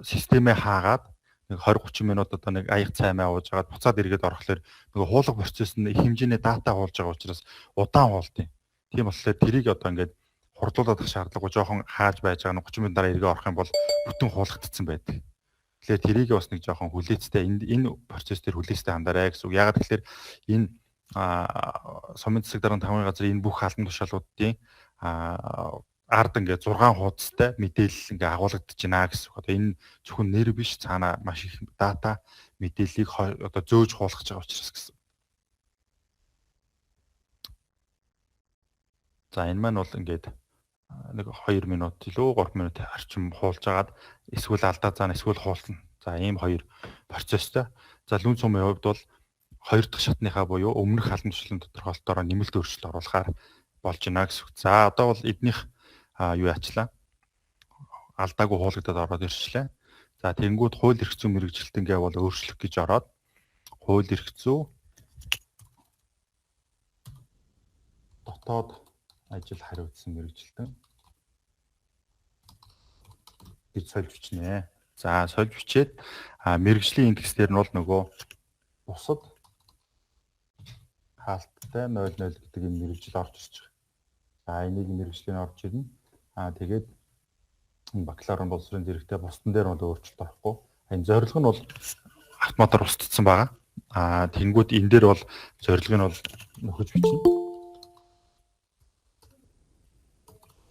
системээ хаагаад нэг 20-30 минут одоо нэг аяг цаймаа ууж агаад буцаад эргээд орохлоор нөгөө хуулах процесс нь их хэмжээний дата хуулж байгаа учраас удаан хуултыг. Тийм болохоор тэрийг одоо ингээд хурдлуулах шаардлагагүй жоохон хааж байж байгаа нь 30 минут дараа эргээ орох юм бол бүтэн хуулагдсан байдаг. Тэгэхээр тэрийг бас нэг жоохон хүлээцтэй энэ процесс дээр хүлээцтэй хандаарай гэсэн үг. Ягаад гэхээр энэ сумын засаг дарганы тамгын газар энэ бүх албан тушаалуудын ард ингээд 6 хуудастай мэдээлэл ингээ агуулгадж байна гэсэн үг. Одоо энэ зөвхөн нэр биш цаана маш их дата мэдээллийг одоо зөөж хуулгаж байгаа учраас гэсэн. За энэ маань бол ингээд нэг 2 минут илүү 3 минут орчим хуулж агаад эсвэл алдаа заана эсвэл хуулна. За ийм хоёр процесстэй. За лүн сумын хувьд бол 2 дахь шатныхаа буюу өмнөх албан тушаалын тодорхойлолтоор нэмэлт өөрчлөлт оруулахаар болж байна гэсэн үг. За одоо бол эднийх юу яачлаа? Алдаагүй хуулагдаад ороод ирчлээ. За тэгэнгүүт хууль эрх зүйн мэргэжилтэнгээ бол өөрчлөх гэж ороод хууль эрх зүй дотоод ажил хариуцсан мэрэгжилтэн гэж сольж бичнэ. За сольж бичээд мэрэгжлийн индекс дээр нь бол нөгөө бусад хаалттай 00 гэдэг юм мэрэгжил орж ирж байгаа. За энийг мэрэгжлийн орж ирнэ. Тэгээд бакалаврын боловсролын зэрэгтэй бусдын дээр бол өөрчлөлт орохгүй. Энэ зорилго нь бол автоматар устдсан байгаа. Тэнгүүд энэ дээр бол зорилго нь бол нөхөж бичнэ.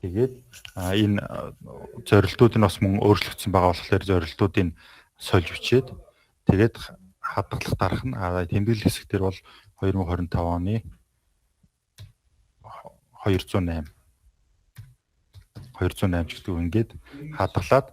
Тэгээд энэ зорилтууд нь бас мөн өөрчлөгдсөн байгаа болохоор зорилтуудыг сольж бичээд тэгээд хадгалах дарах нь тэмдэглэл хэсэг дээр бол 2025 оны 208 гэдэг ингээд хадгалаад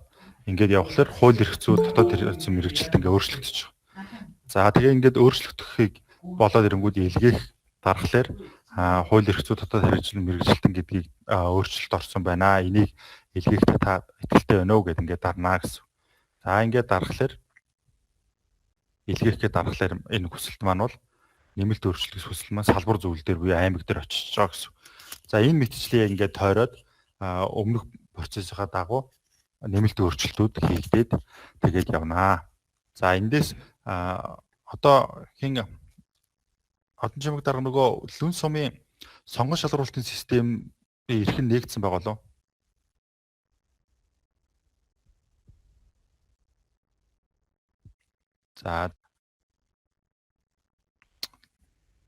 ингээд явхлаар хууль эрх зүй дотоод хэрэгцээ мэрэгжилт ингээд өөрчлөгдөж байгаа. За тэгээ ингээд өөрчлөгдөхийг болоод ирэнгүүд илгээх дарахлаар хууль эрх зүй дотоод хэрэгжил мэрэгжилтэн гэдгийг өөрчлөлт орсон байна. Энийг илгээхдээ та итгэлтэй байна уу гэдээ ингээд дарнаа гэсэн. За ингээд дарахлаар илгээхгээ дарахлаар энэ хүсэлт маань бол нэмэлт өөрчлөлт хүсэл маань салбар зөвлөл дээр буюу аймаг дээр очиж байгаа гэсэн. За энэ мэтчилийг ингээд тойроод өмнөх процессынхаа дагуу нэмэлт өөрчлөлтүүд хийгдээд тэгээд явнаа. За эндээс одоо хин Одон чимэг дарга нөгөө лүн сумын сонгон шалгаруулалтын систем эрхэн нээгдсэн байгаа лөө.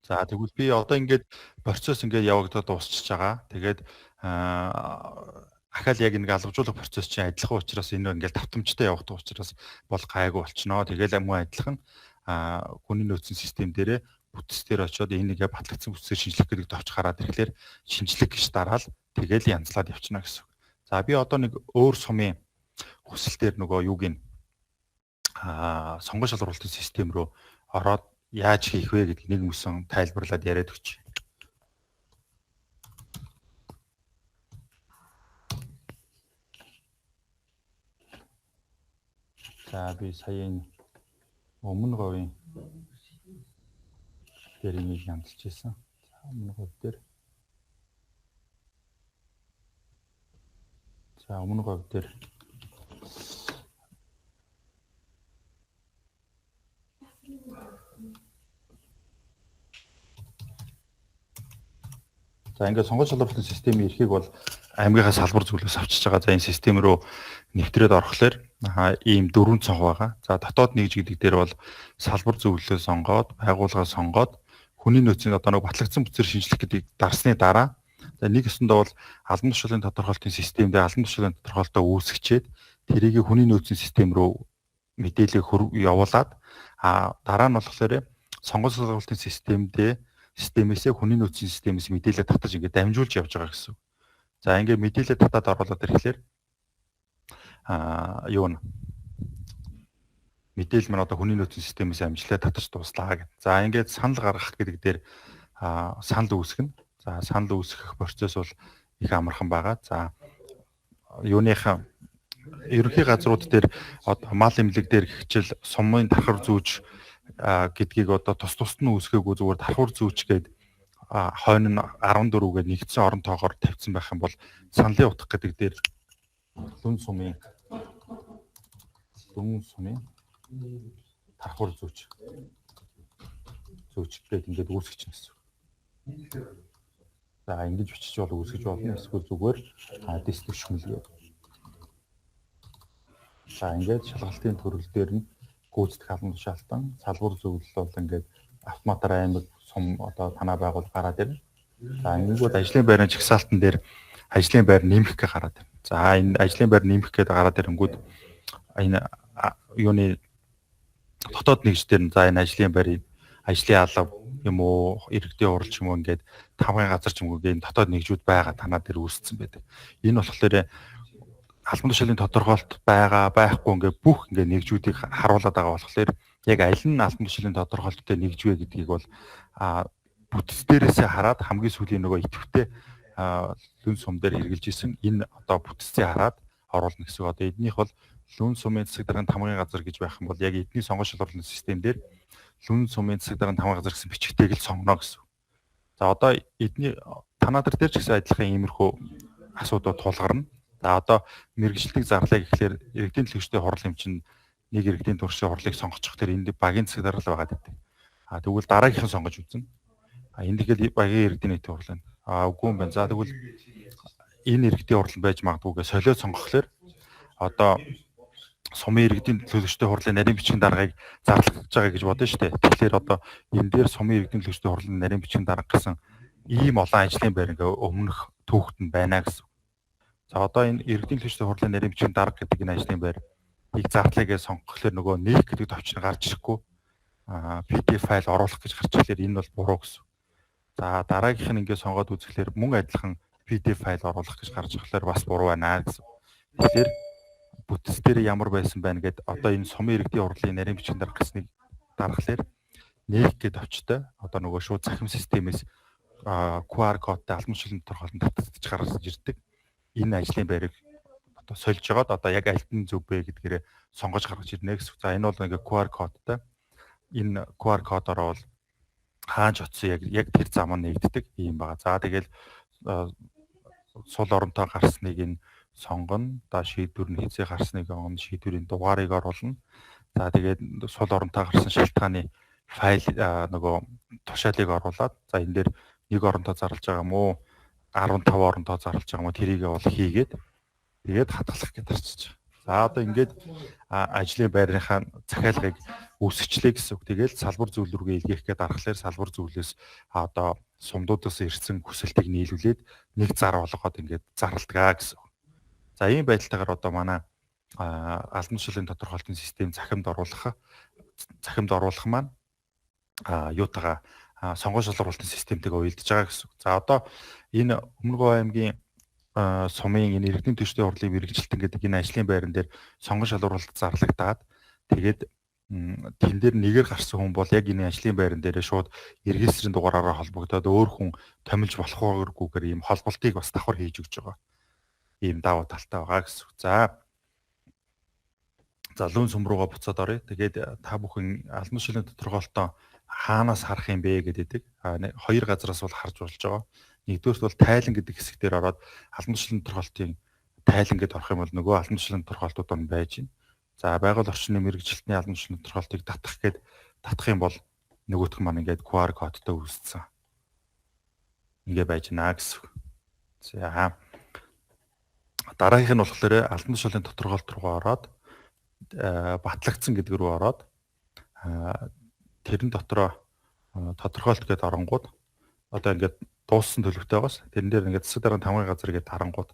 За тэгвэл би одоо ингээд процесс ингээд явагдаад дуусчихж байгаа. Тэгээд ахаал яг нэг алгажуулах процесс чинь адилхан учраас энэ ингээд давтамжтай явагдах учраас бол гайгүй болчихноо. Тэгэл мөн адилхан хүний нөөцийн систем дээрээ бүтц дээр очиод энийг батлагдсан бүтцээр шинжлэх гэдэг товч гараад ирэхлээр шинжлэх гэж дараал тэгэл янзлаад явчихна гэсэн. За би одоо нэг өөр сумын хүсэлтээр нөгөө юуг нь сонгон шалгаруулалтын систем рүү ороод яаж хийх вэ гэдгийг нэг mëсэн тайлбарлаад яриад өгч. За би сая энэ өмнө говийн дээр энийг янзлж ийсэн. За өмнө говь дээр. За өмнө говь дээр. За ингээд сонгон шалгаруулалтын системийн эрхийг бол аймгийнхаа салбар зөвлөөс авчиж байгаа. За энэ систем рүү нэвтрээд орохлоор ийм дөрвөн цонх байгаа. За дотоод нэгж гэдэг дээр бол салбар зөвлөлөө сонгоод, байгууллага сонгоод, хүний нөөцийн одоо нэг батлагдсан бүтцээр шинжлэх гэдгийг дарсны дараа за нэг өсөндөө бол албан тушаалын тодорхойлолтын системдээ албан тушаалын тодорхойлолтоо үүсгэчээд тэрийг хүний нөөцийн систем рүү мэдээлэл явуулаад дараа нь болохоор сонгон шалгаруулалтын системээсээ хүний нөөцийн системээс мэдээлэл татаж ингээд дамжуулж явж байгаа гэсэн. За ингээд мэдээлэл татаад оруулаад ирэхлээр юу н мэдээлэл маань одоо хүний нөөцийн системээс амжилттай татаж дуслаа гэдэг. За ингээд санал гаргах гэдэг дээр санал үүсгэнэ. За санал үүсгэх процесс бол их амархан байгаа. За юуныхаа ерөнхий газрууд дээр мал эмнэлэг дээр хичээл сумын тархар зүүж гэдгийг одоо тус нь үүсгээгүй зүгээр тархар зүүч гээд хойно нь 14-гээр нэгдсэн орон тоогоор тавьсан байх юм бол саналын утга гэдэг дээр лүн сумын тархар зүүч гээд ингээд үүсгэж байна гэсэн. За ингэж бичиж бол үүсгэж болно. Эсвэл зүгээр диск шүмлгээ. За ингээд шалгалтын төрөл дээр нь гүйцэтгэх албан тушаалтан, салбар зөвлөл бол ингээд автоматар аймаг сум одоо танаа байгуул гараад ирнэ. За ингэнгүүт ажлын байрны жагсаалтан дээр ажлын байр нэмэх гэж гараад ирнэ. За энэ ажлын байр нэмэх гэдэг гараад ирэнгүүт энэ юуны дотоод нэгж дээр за энэ ажлын байрыг ажлын алба юм уу иргэдийн хурал ч юм уу ингээд тавгын газар ч юм уу гээд дотоод нэгжүүд байгаа танаа дээр үүссэн байдаг. Энэ болохоор албан тушаалын тодорхойлолт байхгүй ингээд бүх ингээд нэгжүүдийг харуулад байгаа болохоор яг аль нь албан тушаалын тодорхойлолттой нэгж вэ гэдгийг бол бүтц дээрээсээ хараад хамгийн сүүлийн нөгөө идэвхтэй лүн сум дээр хэрэгжилж исэн энэ одоо бүтцийг хараад оруулна гэсэн. Одоо эднийх бол лүн сумын засаг даргын тамгын газар гэж байх юм бол яг эдний сонгон шалгаруулалтын систем дээр лүн сумын засаг даргын тамгын газар гэсэн бичгтэйг л сонгоно гэсэн. За одоо эдний танаа нар дээр ч гэсэн адилхан иймэрхүү асуудал тулгарна. За одоо мэрэгжилтийг зарлаа гэхлээр иргэдийн төлөвчтэй хурал юм чинь нэг иргэдийн туршийн хурлыг сонгочих тэр энд багийн засаг даргал байгаад байдаг. Тэгвэл дараагийнхан сонгож үзнэ. Энд тэгэл багийн иргэдийн нийтийн хурал байна. Үгүй юм байна. За тэгвэл энэ иргэдийн хурал байж магадгүйгээ солиод сонгохлоор одоо сумын иргэдийн төлөвчтэй хурлын нарийн бичгийн даргаыг зарлах гэж байгаа гэж бодно шүү дээ. Тэгэхээр одоо энэ дээр сумын иргэдийн төлөвчтэй хурлын нарийн бичгийн дарга гэсэн ийм олон ажлын байр ингээ өмнөх түүхт нь байна гэсэн. За одоо энэ иргэдийн төлөвчтэй хурлын нарийн бичгийн дарга гэдэг энэ ажлын байрыг зардлаагээ сонгохлоор нөгөө нэг гэдэг товчны гарч ирэхгүй PDF файл оруулах гэж гарч ирэхээр энэ бол буруу гэсэн. За дараагийнх нь ингээ сонгоод үзэхлээр мөн адилхан PDF файл оруулах гэж гарч ирэхлээр бас буруу байна гэсэн. Тэгэхээр бүтц дээр ямар байсан байна гэд одоо энэ сумын иргэдийн хурлын нарийн бичгийн дарга гэснийг дарахлаар нэг гэд очтой одоо нөгөө шууд цахим системээс QR кодтай албан тушаалын тодорхойлолтод татагдчих гарч ирдэг. Энэ ажлын байрыг одоо сольж жагаад одоо яг аль нь зөв бэ гэдгээрээ сонгож гаргаж ирнэ гэсэн. За энэ бол ингээ QR кодтай. Энэ QR кодороо бол хааж очсон яг тэр зам нь нэгддэг юм байна. За тэгэл сул оронтой гарсныг энэ сонгоно. За шийдвэр нь хязээ гарсныг онгон шийдвэрийн дугаарыг оруулна. За тэгээд сул оронтой гарсан шалтгааны файл нөгөө тушаалыг оруулаад за энэ дээр нэг оронтой зарлж байгаа юм уу 15 оронтой зарлж байгаа юм уу тэрийг бол хийгээд тэгээд хадгалах гэж тарчиж байгаа. За одоо ингээд ажлын байрныхаа захиалгыг үүсгэчлээ гэсэн үг. Тэгээд салбар зүйл рүүгээ илгээх гээд дарахлаар салбар зүйлээс одоо сумдуудаас ирсэн хүсэлтийг нийлүүлээд нэг зар болгоод ингээд зарладаг гэсэн. За ийм байдлаар одоо манай албан тушаалын тодорхойлолтын систем захимд оруулах маань юутайгаа сонгон шалгуулалтын системтэйгээ уялдаж байгаа гэсэн. За одоо энэ Өмнөговь аймгийн сумын энэ иргэдийн төлөвчтэй хурлын мэрэгжилтэн гэдэг энэ ажлын байран дээр сонгон шалгуулалт зарлагдаад тэгээд тэн дээр нэгээр гарсан хүн бол яг энэ ажлын байран дээр шууд регистрийн дугаараараа холбогдоод өөр хүн томилж болохгүйгээр ийм холболтыг бас давхар хийж өгч байгаа. Ийм давуу талтай байгаа гэсэн. За лүүн сум руугаа буцаад оръё. Тэгээд та бүхэн албан тушаалын тодорхойлолтоо хаанаас харах юм бэ гэдэг. Хоёр газараас бол харж болж байгаа. Нэгдүгээрт бол тайлан гэдэг хэсэг дээр ороод албан тушаалын тодорхойлолтын тайлан гэдээ орох юм бол нөгөө албан тушаалын тодорхойлолтууд нь байж байна. За байгууллагын орчны мэрэгжилтний албан тушаалын тодорхойлолтыг татах юм бол нөгөөх нь маань ингээд QR кодтой үүссэн. Ингээ байж байна гэсэн. За дараагийнх нь болохоор албан тушаалын тодорхойлолт руугаа ороод батлагдсан гэдэг рүү ороод тэрэн дотроо тодорхойлолт гэдэг оронгууд одоо ингээд дууссан төлөвтэй байгаас тэрэн дээр ингээд засаг дарганы тамгын газар гэдэг харангууд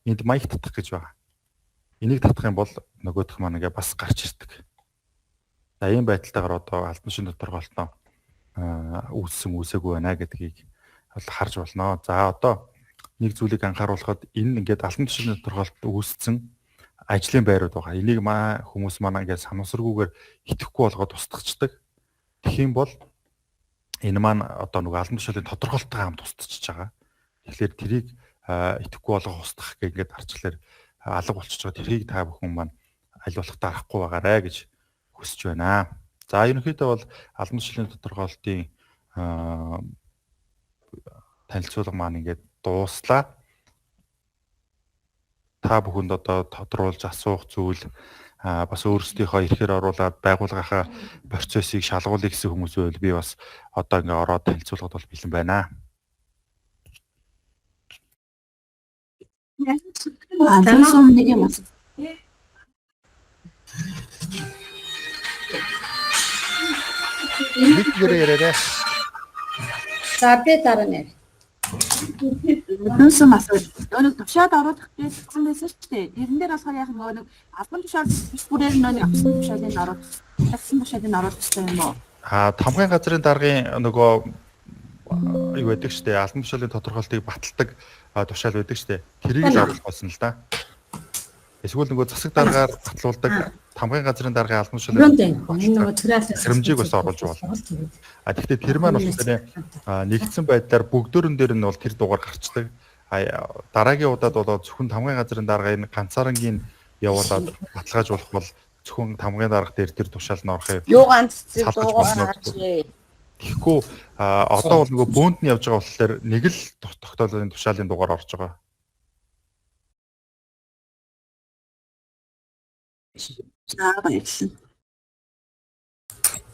энд маяг татах гэж байгаа. Энийг татах юм бол нөгөөх маань ингээд бас гарч ирдэг. За ийм байдлаар одоо албан тушаалын тодорхойлолтоо үүссэн үүсээгүй байна гэдгийг бол харж болно. За одоо нэг зүйлийг анхааруулхад энэ ингээд албан тушаалын тодорхойлолт үүссэн ажлын байрууд байгаа. Энийг хүмүүс маань ингээд санамсаргүйгээр итгэхгүй болгоод устгацдаг. Тэгэх юм бол энэ маань одоо нөгөө албан тушаалын тодорхойлолттой хамт устчихж байгаа. Тэгэхээр тэрийг итгэхгүй болгох устгах гэх ингээд арчлаар алга болчихж байгаа. Тэрийг та бүхэн маань аль болох дарахгүй байгаарэ гэж хүсэж байна. За ерөнхийдөө бол албан тушаалын тодорхойлолтын танилцуулга маань ингээд дууслаа. Та бүхэнд одоо тодруулж асуух зүйл бас өөрсдийнхөө эрхээр оруулаад байгууллагынхаа процессыг шалгуулъя гэсэн хүмүүс байвал би бас одоо ингээ ороод танилцуулгад бол бэлэн байна. Таньсан нэг юм асуу. Нэг гэрээрээ. За би дараа нэр. Таньсан асуу. Нөгөө тушаад оруулах гэсэн байсан шүү дээ. Тэрэн дээр болохоор яг нөгөө албан тушаал бүрээр нөгөө авсан тушаалыг оруулах. Авсан тушаалыг оруулах гэсэн юм уу? Тамгын газрын даргын нөгөө юу байдаг шүү дээ. Албан тушаалын тодорхойлолтыг баталдаг тушаал байдаг шүү дээ. Тэрийг л оруулах болсон л да. Эсвэл нөгөө засаг даргаар батлуулдаг тамгын газрын даргын албан тушаалын нөгөө төрөлөөс хэмжээг бас оруулж болно. Тэгэхдээ тэр маань болохоор нэгдсэн байдлаар бүгдөрөн дээр нь бол тэр дугаар гарчдаг. Дараагийн удаад бол зөвхөн тамгын газрын дарга энэ ганцаарангийн явуулаад баталгааж болох бол зөвхөн тамгын дарга дээр тэр тушаал нь орох юм. Юу ганц дугаар гарчээ. Тэгэхгүй одоо бол нөгөө бөөнд нь явж байгаа болохоор нэг л тогтоолын тушаалын дугаар орж байгаа. За баярлалаа.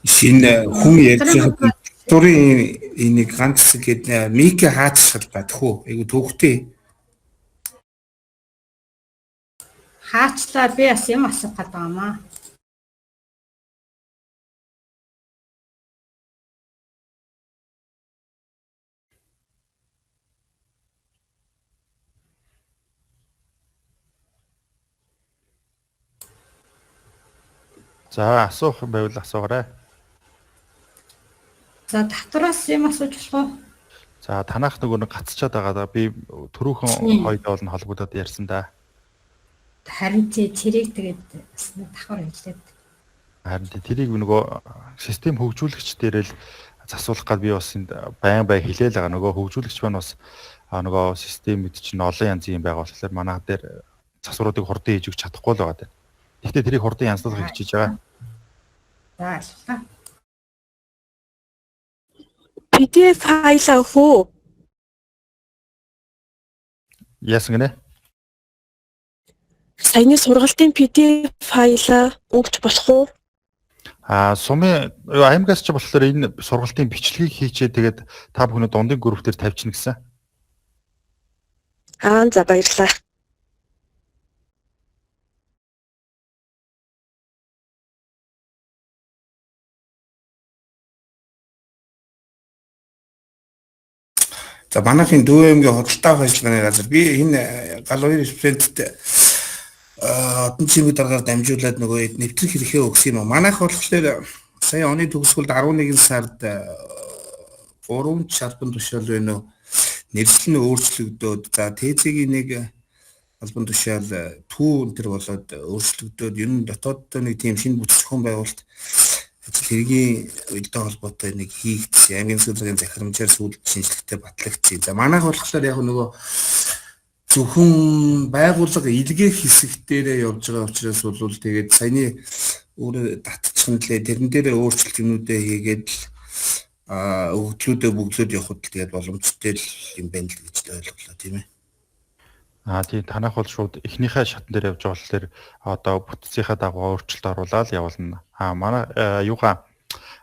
Шинэ хүн ярьж байгаа дурын энийг ганц хэсэг гээд мик хаацшил бадхуу. Айгу төвхтэй. Хаачлаа би бас юм асуух гэдэг юм аа. За асуух юм байвал асуугаарай. За татвараас юм асууж болох уу? За танах нөгөө нэг гацчаад байгаа да би түрүүхэн хоёроо нь холбогдоод ярьсан да. Харин тэрийг тэгээд давхар хэлээд. Харин тэрийг нөгөө систем хөгжүүлэгч дээрээ л засуулах гал би бас энд байн хэлээл байгаа. Нөгөө хөгжүүлэгч маань бас нөгөө системэд чинь олон янзын юм байгаа болохоор манай дээр засваруудыг хурдан хийж өгч чадахгүй л байгаа. Гэхдээ тэрийг хурдан янзлуулах хийж байгаа. За аллаа. PDF файл хөө. Яасан гинэ? Саяны сургалтын PDF файл өгч болох уу? Сумын аймагаас ч болохоор энэ сургалтын бичлэгийг хийчээ тэгээд та бүхний дундын групп дээр тавьчихна гэсэн. За баярлалаа. За манайхын Дүүэмгийн худалдаа авах ажиллагааны газар би энэ гал хоёр студенттэй одон цэвэг дараагаар дамжуулаад нөгөө нэвтрэх хэрэгээ өгсөн юм. Манайх болохоор сая оны төгсгөлд 11 сард 3 албан тушаал байна уу? Нэрсэл нь өөрчлөгдөөд за ТЗ-ийн нэг албан тушаал түү энэ төр болоод өөрчлөгдөөд ер нь дотооддоо нэг тийм шинэ бүтцхэн байгуулалт ажил хэргийн уялдаа холбоотой нэг хийгдсэн аймгийн судалгааны захирамжаар сүүлд шинжилгээтэй батлагдсан. За манайх болохоор яг нөгөө зөвхөн байгууллага илгээх хэсэг дээрээ явж байгаа учраас бол тэгээд саяны өөрөө татчихсан лээ тэрэн дээрээ өөрчлөлт юмнуудаа хийгээд өгдлүүдээ бүглөөд явахд тэгээд боломжтой л юм байна л гэж ойлголоо тийм ээ. Тийм танах бол шууд эхнийхээ шатн дээр явж байгаа болохоор одоо бүтцийнхаа дагуу өөрчлөлт оруулаад явуулна. Манай юугаа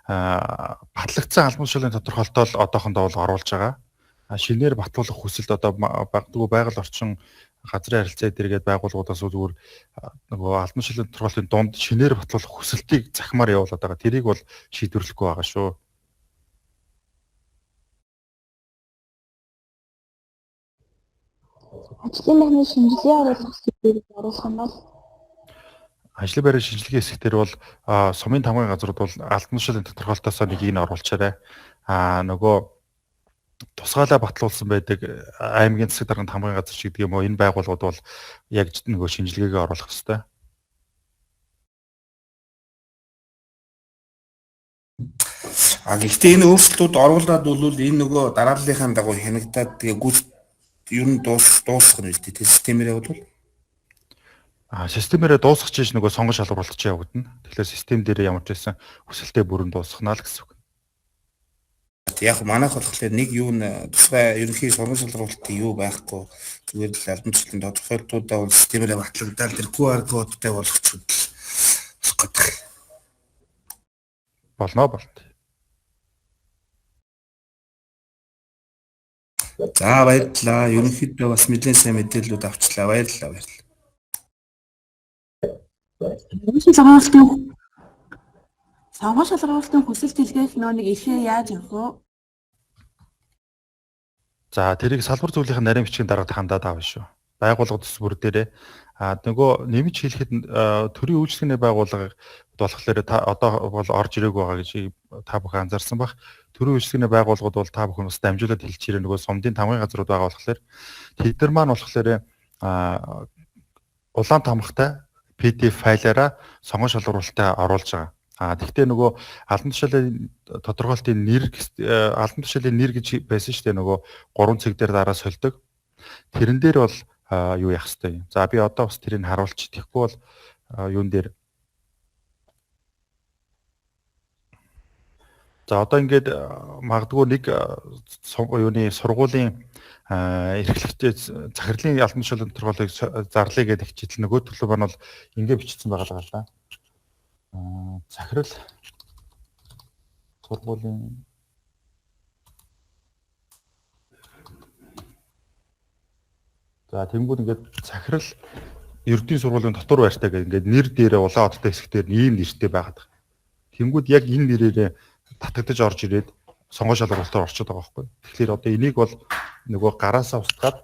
батлагдсан албан тушаалын тодорхойлолтоо одоохондоо бол оруулж байгаа. Шинээр батлуулах хүсэлт одоо багдгүй байгаль орчин газрын харилцаа дээргээд байгууллагуудаас зүгээр нөгөө албан тушаалын тодорхойлолтын дунд шинээр батлуулах хүсэлтийг захимаар явуулаад байгаа. Тэрийг бол шийдвэрлэхгүй байгаа шүү. Ажлын байрны шинжилгээ оруулах хэсгийг оруулах нь бол ажлын байрны шинжилгээ хэсгээр бол сумын тамгын газрууд бол албан тушаалын тодорхойлолтоос нэгийг нь оруулчаарай. Нөгөө тусгаалаа батлуулсан байдаг аймгийн засаг дарганы тамгын газар ч гэдэг юм уу энэ байгууллагууд бол яг нөгөө шинжилгээгээ оруулах хэрэгтэй. Гэхдээ энэ өөрчлөлтүүд оруулаад бол энэ нөгөө дарааллынхаа дагуу хянагдаад тэгээ гүйц ер нь дуусах нь үстэй системээрээ бол системээрээ дуусгах чинь нөгөө сонгон шалгуулалт чинь явагдана. Тэгэхээр систем дээр ямар ч байсан хүсэлтэд бүрэн дуусгана л гэсэн үг. Яг манайх болохоор нэг юу н тусгай ерөнхий сонгон шалгуулалтын юу байхгүй зүгээр л албан тушаалын тодорхойлолтуудаа бол системээрээ батлагдаад тэр QR кодтай болгочихвол болох гэдэг. Болно. За баярлалаа. Ерөнхийдөө бас нэлээд сайн мэдээллүүд авчлаа. Баярлалаа. Сонгон шалгуулалтын хүсэлт илгээх нөөнийг ихээр яаж авах вэ? За тэрийг салбар зүйлийн нарийн бичгийн дараад хандаад авна шүү. Байгууллага төс бүр дээрээ нөгөө нэмж хэлэхэд төрийн үйлчлэгний байгууллага болохоор та одоо бол орж ирээгүй байгаа гэж та бүхэн анзаарсан бах. Төрийн үйлчлэгний байгууллагууд бол та бүхэн бас дамжуулаад хэлж ирээ нөгөө сумдын тамгын газрууд байгаа болохоор тэд нар маань болохоор улаан тамгатай PDF файлаараа сонгон шалгуулалтаа оруулж байгаа. Тэгвэл нөгөө албан тушаалын тодорхойлолтын нэр албан тушаалын нэр гэж байсан шүү дээ нөгөө 3 цэг дээр дараа сольдог. Тэрэн дээр бол юу яах вэ? За би одоо бас тэрийг харуулчих. Тэгэхгүй бол юун дээр За одоо ингээд магадгүй нэг юуны сургуулийн эрхлэгчтэй захирлын албан тушаалын тодорхойлыг зарлая гэдэг хичээл нөгөө төлөв нь бол ингээд бичсэн байгаа л да. Захирал сургуулийн за тэнгууд ингээд захирал ердийн сургуулийн дотор байртай гэх ингээд нэр дээрээ улаан одтой хэсгээр ийм нэртэй байгаад. Тэнгууд яг энэ нэрээрээ татагдаж орж ирээд сонгоо шалгуулалтаар орчод байгаа байхгүй. Тэгэхээр одоо энийг бол нөгөө гараасаа устгаад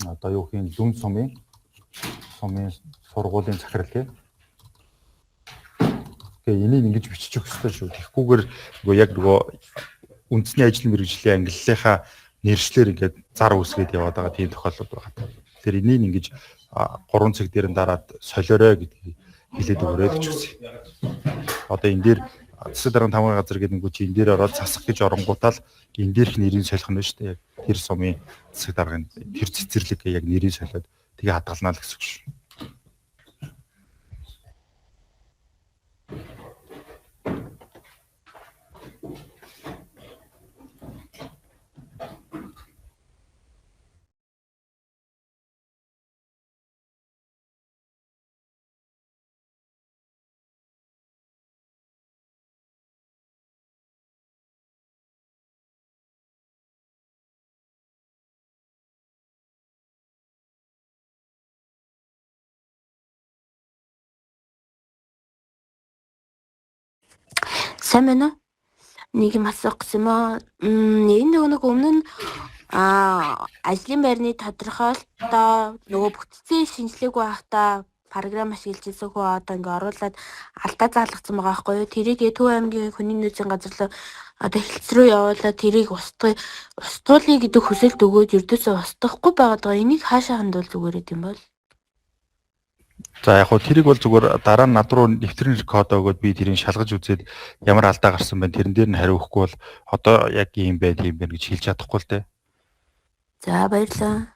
одоо юу гэх юм дүн сумын сургуулийн захирал гэх. Тэгээ энийг ингэж бичиж өгөх хэрэгтэй шүү. Тэгэхгүйгээр нөгөө яг нөгөө үндэсний ажил мэргэжлийн ангиллалынхаа нэршлэр ингээд зар үсгээд яваад байгаа тийм тохиолдол байгаа. Тэгэхээр энийг ингэж 3 цаг дээр нь дараад солиорой гэдгийг хэлээд өгөрөөд ч үгүй. Одоо энэ дээр засаг даргын тамгын газар гэдэг нэг чи энэ дээр ороод засах гэж оронгуутаал энэ дээрх нэрийг солих нь шүү дээ. Яг тэр сумын засаг даргын тэр цэцэрлэг яг нэрийг солиод тэгээ хадгалнаа л гэсэн үг шүү. Сайн байна уу? Нэг юм асуух гэсэн юм аа. Энэ нэг өмнө нь ажлын байрны тодорхойлолтоо нөгөө бүтцийн шинжилгээгүй байхдаа програм ашиглаж ирсэн хөө одоо ингээ оруулаад алдаа заалгацсан байгаа байхгүй юу? Тэрийг Төв аймгийн хүний нөөцийн газар руу одоо хэлтс рүү явуулаад тэрийг устгуулъя гэдэг хүсэлт өгөөд ердөөсөө устгахгүй байгаа. Энийг хаашаа хандвал зүгээр юм бол? За яг хөө тэрийг бол зүгээр дараа нь над руу нэвтрэн код өгөөд би тэрийг шалгаж үзээд ямар алдаа гарсан байна тэрэн дээр нь хариу өгөхгүй бол одоо яг ийм байна тийм байна гэж хэлж чадахгүй л дээ. За баярлалаа.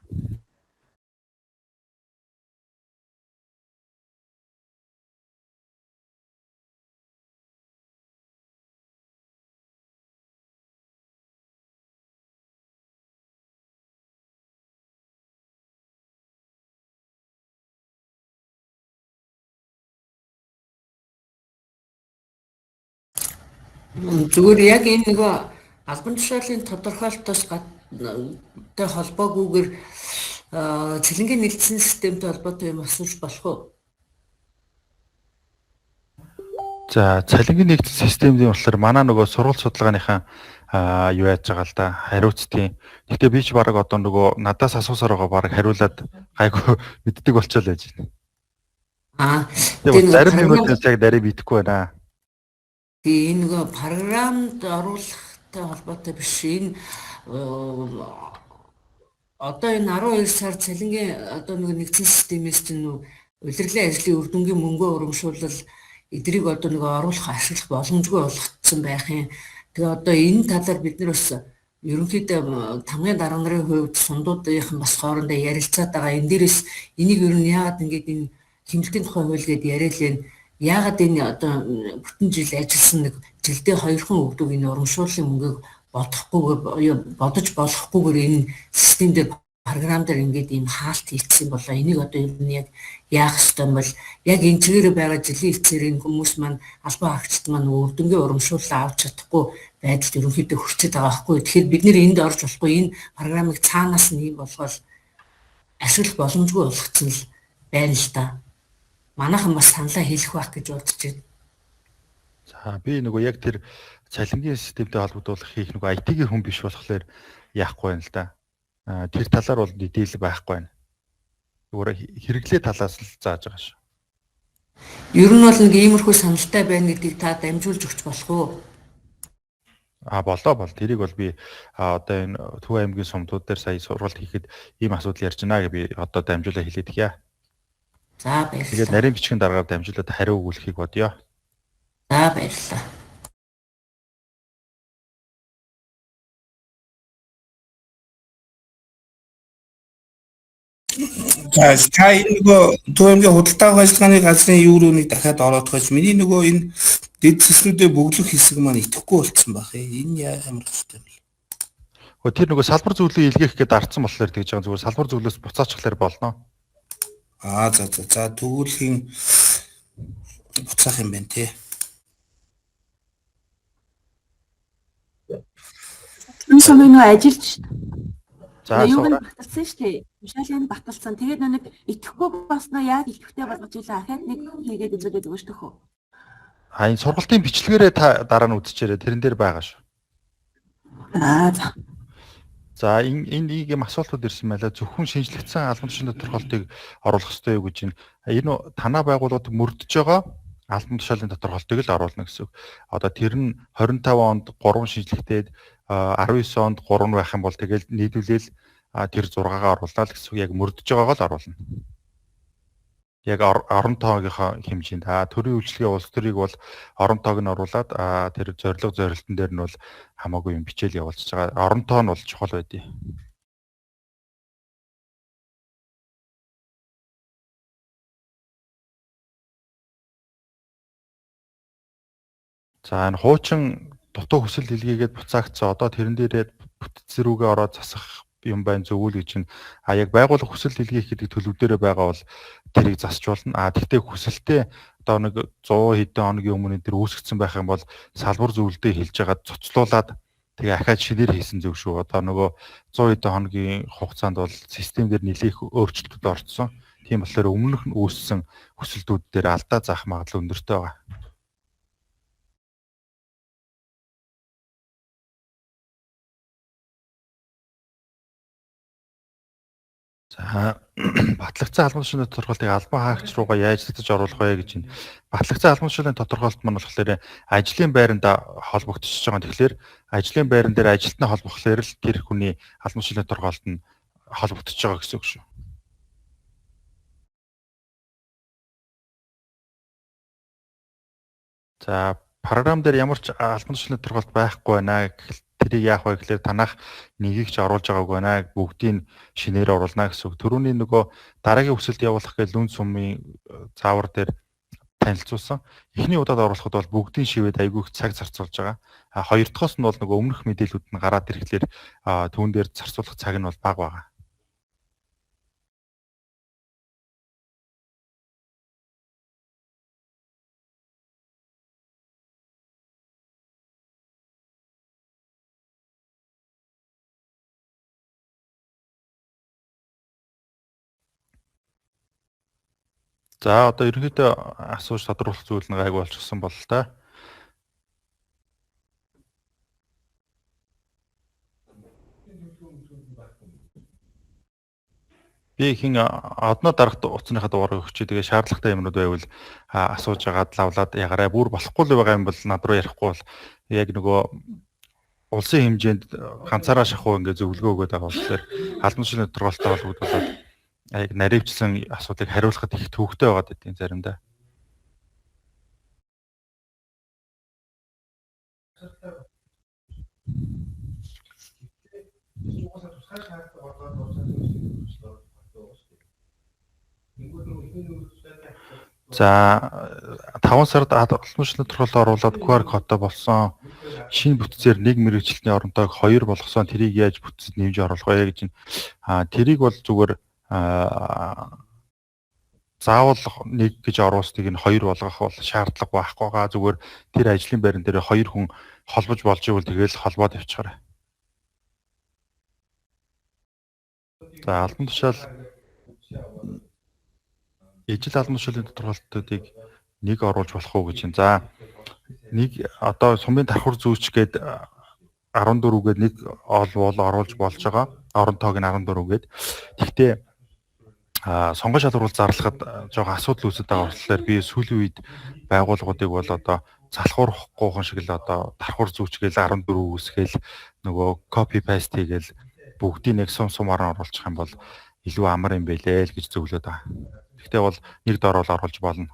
Зүгээр яг энэ нөгөө албан тушаалын тодорхойлолтоос гадтай холбоогүйгээр цэлэнгийн нэгдсэн системтэй холбоотой юм асууж болох уу? За цалингийн нэгдсэн системийн болохоор манай нөгөө сургууль судалгааныхаа юу яаж байгаа л да хариуцтын. Гэхдээ би ч баг одоо нөгөө надаас асуусаар байгаа баг хариулаад гайгүй мэддэг болчихоо л байж байна. Тэгээд зарим юмнуудаас яг нарийн бидэхгүй байна. Тэгээ энэ нөгөө програмд оруулахтай холбоотой биш. Энэ одоо энэ 12 сар цалингийн одоо нэг нэгдсэн системээс чинь улирлын ажлын үр дүнгийн мөнгөө урамшуулал эдрийг одоо нөгөө оруулах ашиглах боломжгүй болгоцсон байх юм. Тэгээ одоо энэ талаар бид нар бас ерөнхийдөө тамгын дарга нарын хувьд сундуудынхан бас хоорондоо ярилцаад байгаа. Энэ дээрээс энийг ер нь яагаад ингэж энэ хэмнэлтийн тухай хууль гэдээ яриад байна. Яагаад энэ одоо бүтэн жил ажилласан нэг жилдээ 2 хон өгдөг энэ урамшууллын мөнгийг бодож болохгүйгээр энэ систем дээр програм дээр ингээд ийм хаалт хийсэн болоо. Энийг одоо ер нь яг яах ёстой юм бол яг энэ чигээр байгаа жилийн эцээр энэ хүмүүс маань албан хаагчид маань өвдөнгөө урамшууллаа авч чадахгүй байдалд ерөнхийдөө хүрчээд байгаа байхгүй. Тэгэхээр бид нэр энд орж болохгүй энэ програмыг цаанаас нь ийм болгоод ашиглах боломжгүй болгоцсон л байна л да. Манайхан бас саналаа хэлэх байх гэж бодож байна. За би нөгөө яг тэр цалингийн системтэй холбогдуулах хийх нөгөө IT-ийн хүн биш болохоор яахгүй байна л да. Тэр талаар бол мэдээлэл байхгүй байна. Зүгээр хэрэглээ талаас л зааж байгаа шүү. Ер нь бол нэг иймэрхүү саналтай байна гэдгийг та дамжуулж өгч болох уу? Болоо. Тэрийг бол би одоо энэ Төв аймгийн сумдууд дээр сая сургалт хийхэд ийм асуудал ярьж байна гэж би одоо дамжуулаа хэлээд гиё. За баярлалаа. Тэгээд нарийн бичгийн дараагаар дамжуулаад хариу өгүүлэхийг бодъё. За баярлалаа. За энэ нөгөө Төв аймгийн худалдаа авах ажиллагааны газрын юу руу нэг дахиад ороод хойш миний нөгөө энэ дэд сэслүүдээ бөглөх хэсэг маань идэхгүй болцсон байх. Энэ ямар хэвтэй вэ? Тэр нөгөө салбар зөвлөлийн илгээх гээд ардсан болохоор тэгж байгаа зүгээр салбар зөвлөөс буцаачихлаар болно. За төгөөлхийн буцаах юм байна тий. Энэ сумын нөө ажилч За юу суура. баталсан шүү дээ. Тушаалын баталсан. Тэгээд нэг итгэхгүй болсноо яг итгэвтэй болгож илээ. Ахаад нэг хийгээд үзүүлээд өгөөч төхөө. Энэ сургалтын бичлэгээрээ та дараа нь үзчихээрэй. Тэрэн дээр байгаа шүү. За. За энэ ийм асуултууд ирсэн байлаа. Зөвхөн шинжлэгдсэн албан тушаалын тодорхойлтыг оруулах ёстой юу гэж энэ танаа байгууллагууд мөрдөж байгаа албан тушаалын тодорхойлтыг л оруулна гэсэн үг. Одоо тэр нь 25 онд 3 шинжлэхтээд 19 онд 3 байх юм бол тэгэл нийлүүлээл тэр 6-гаа оруулаа л гэсэн үг. Яг мөрдөж байгааг л оруулна. Яг орон тоогийнхоо хэмжээнд төрийн үйлчлэгээ улс төрийг бол орон тоог нь оруулаад тэр зорилтон дээр нь бол хамаагүй юм бичээл явуулж байгаа. Орон тоо нь бол чухал байдیں۔ За энэ хуучин дутуу хүсэл хэлгээгээд буцаагдсан. Одоо тэрэн дээрээ бүтц рүүгээ ороод засах юм байна зөвүүл гэж нь яг байгууллага хүсэл хэлгээх гэдэг төлөв дээрээ байгаа бол тэрийг засчулна. Тэгтээ хүсэлтээ одоо нэг 100 хэдэн хоногийн өмнө тэр үүсгэсэн байх юм бол салбар зөвлөлдөө хэлж байгаа цоцлуулаад тэгээ ахаад шинээр хийсэн зөв шүү. Одоо нөгөө 100 хэдэн хоногийн хугацаанд бол систем дээр нэлээх өөрчлөлтүүд орсон. Тийм болохоор өмнөх нь үүссэн хүсэлтүүд дээр алдаа заах магадлал өндөртэй байгаа. За батлагдсан албан тушаалын тодорхойлтыг албан хаагч руугаа яаж татаж оруулах вэ гэж байна. Батлагдсан албан тушаалын тодорхойлт маань болохоор ажлын байранд холбогдчихж байгаа. Тэгэхээр ажлын байран дээр ажилтнаа холбохлоор л тэр хүний албан тушаалын тодорхойлт нь холбогдчихж байгаа гэсэн үг шүү. За програм дээр ямар ч албан тушаалын тодорхойлт байхгүй байна гэхэл тэрийг яах вэ гэхээр танах нэгийг ч оруулж байгаагүй байна. Бүгдийг шинээр оруулна гэсэн үг. Төрөний нөгөө дараагийн хүсэлт явуулах гэж лүн сумын заавар дээр танилцуулсан. Эхний удаад оруулахад бол бүгдийн шивэд айгүй их цаг зарцуулж байгаа. Хоёр дахоос нь бол нөгөө өмнөх мэдээлүүд нь гараад ирэхлээр түүн дээр зарцуулах цаг нь бол бага байгаа. За одоо ерөнхийдөө асууж тодруулах зүйл нэг айгүй болчихсон бол та. Би хин одноо дарахт утасныхаа дугаарыг өгч тэгээ шаардлагатай юмнууд байвал асууж агаад лавлаад ягараа бүр болохгүй л байгаа юм бол над руу ярихгүй бол яг нөгөө улсын хэмжээнд ганцаараа шахуу ингээ зөвлөгөө өгöd байгаа болохоор албан тушаалын тодорхойлолттой холбогдуулаад яг наривчлан асуудыг хариулахад их төвөгтэй байгаад байдیں۔ Заримдаа. За 5 сард албан тушаалын тодорхойлолт оруулаад QR кодтой болсон. Шинэ бүтцээр нэг мэргэжилтний оронтойг 2 болгосон. Тэрийг яаж бүтцэд нэмж оруулах вэ гэж. Тэрийг бол зүгээр заавал нэг гэж оруулсныг нь 2 болгох бол шаардлага байхгүй. Зүгээр тэр ажлын байран дээр 2 хүн холбож болж ивэл тэгэл холбоод явчихаарай. За албан тушаал ижил албан тушаалын тодорхойлолтуудыг нэг оруулж болох уу гэж. За нэг одоо сумын давхар зүүч гээд 14 гээд нэг оруулж болж байгаа. Орон тоог нь 14 гээд. Гэхдээ сонгон шалгуулалт зарлахад жоохон асуудал үүсэж байгаа болохоор би сүүлийн үед байгууллагуудыг бол одоо залхуурахгүй шиг л одоо давхар зүүч гээд 14 үүсгээл нөгөө copy paste хийгээл бүгдийг нэг сумаар оруулчих юм бол илүү амар юм байлээ л гэж зөвлөд байгаа. Гэхдээ бол нэг доор бол оруулж болно.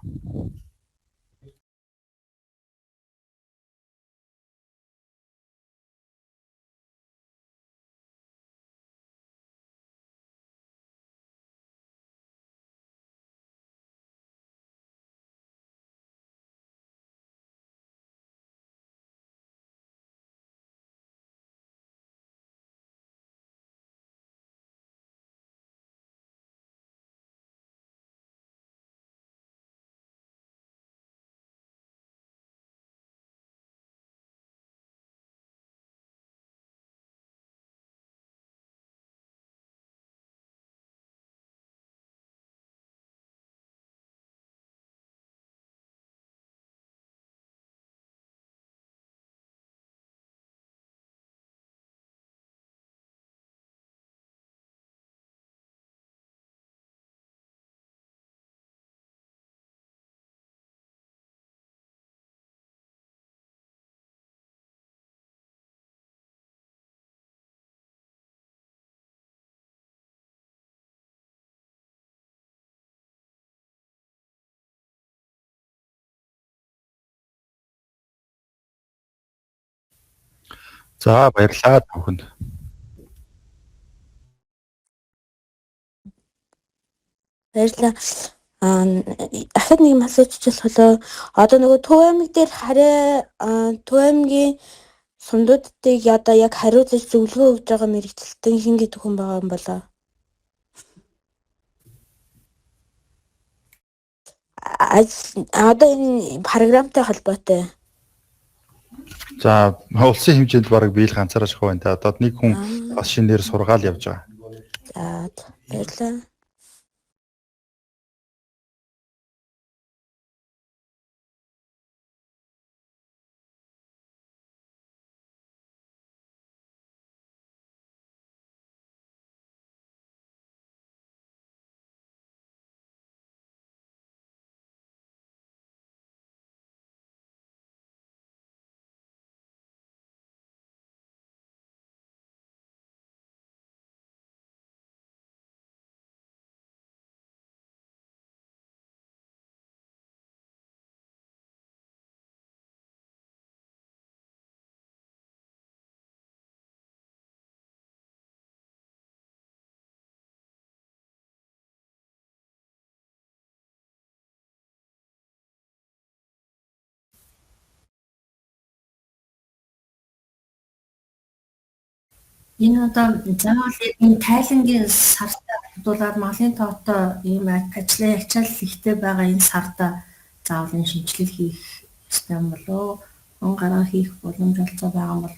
За баярлалаа та бүхэнд. Баярлалаа. Ахад нэг асууж болоо. Одоо нөгөө Төв аймаг дээр Төв аймгийн сумдуудыг одоо яг хариуцаж зөвлөгөө өгж байгаа мэрэгчлэлтэн хин гэдэг хүн байгаа юм болоо. Одоо энэ програмтай холбоотой. За улсын хэмжээнд бараг биел ганцаараа шахав байна. Одоо нэг хүн бас шинээр сургаал явж байгаа. За баярлалаа. Энэ одоо заавал энэ тайлангийн сартаа бодуулаад малын тоотой ийм ажлын ачаал ихтэй байгаа энэ сартаа заавал энэ шинжилгээ хийх ёстой юм болоо он гараа хийх боломж олцоо байгаа юм бол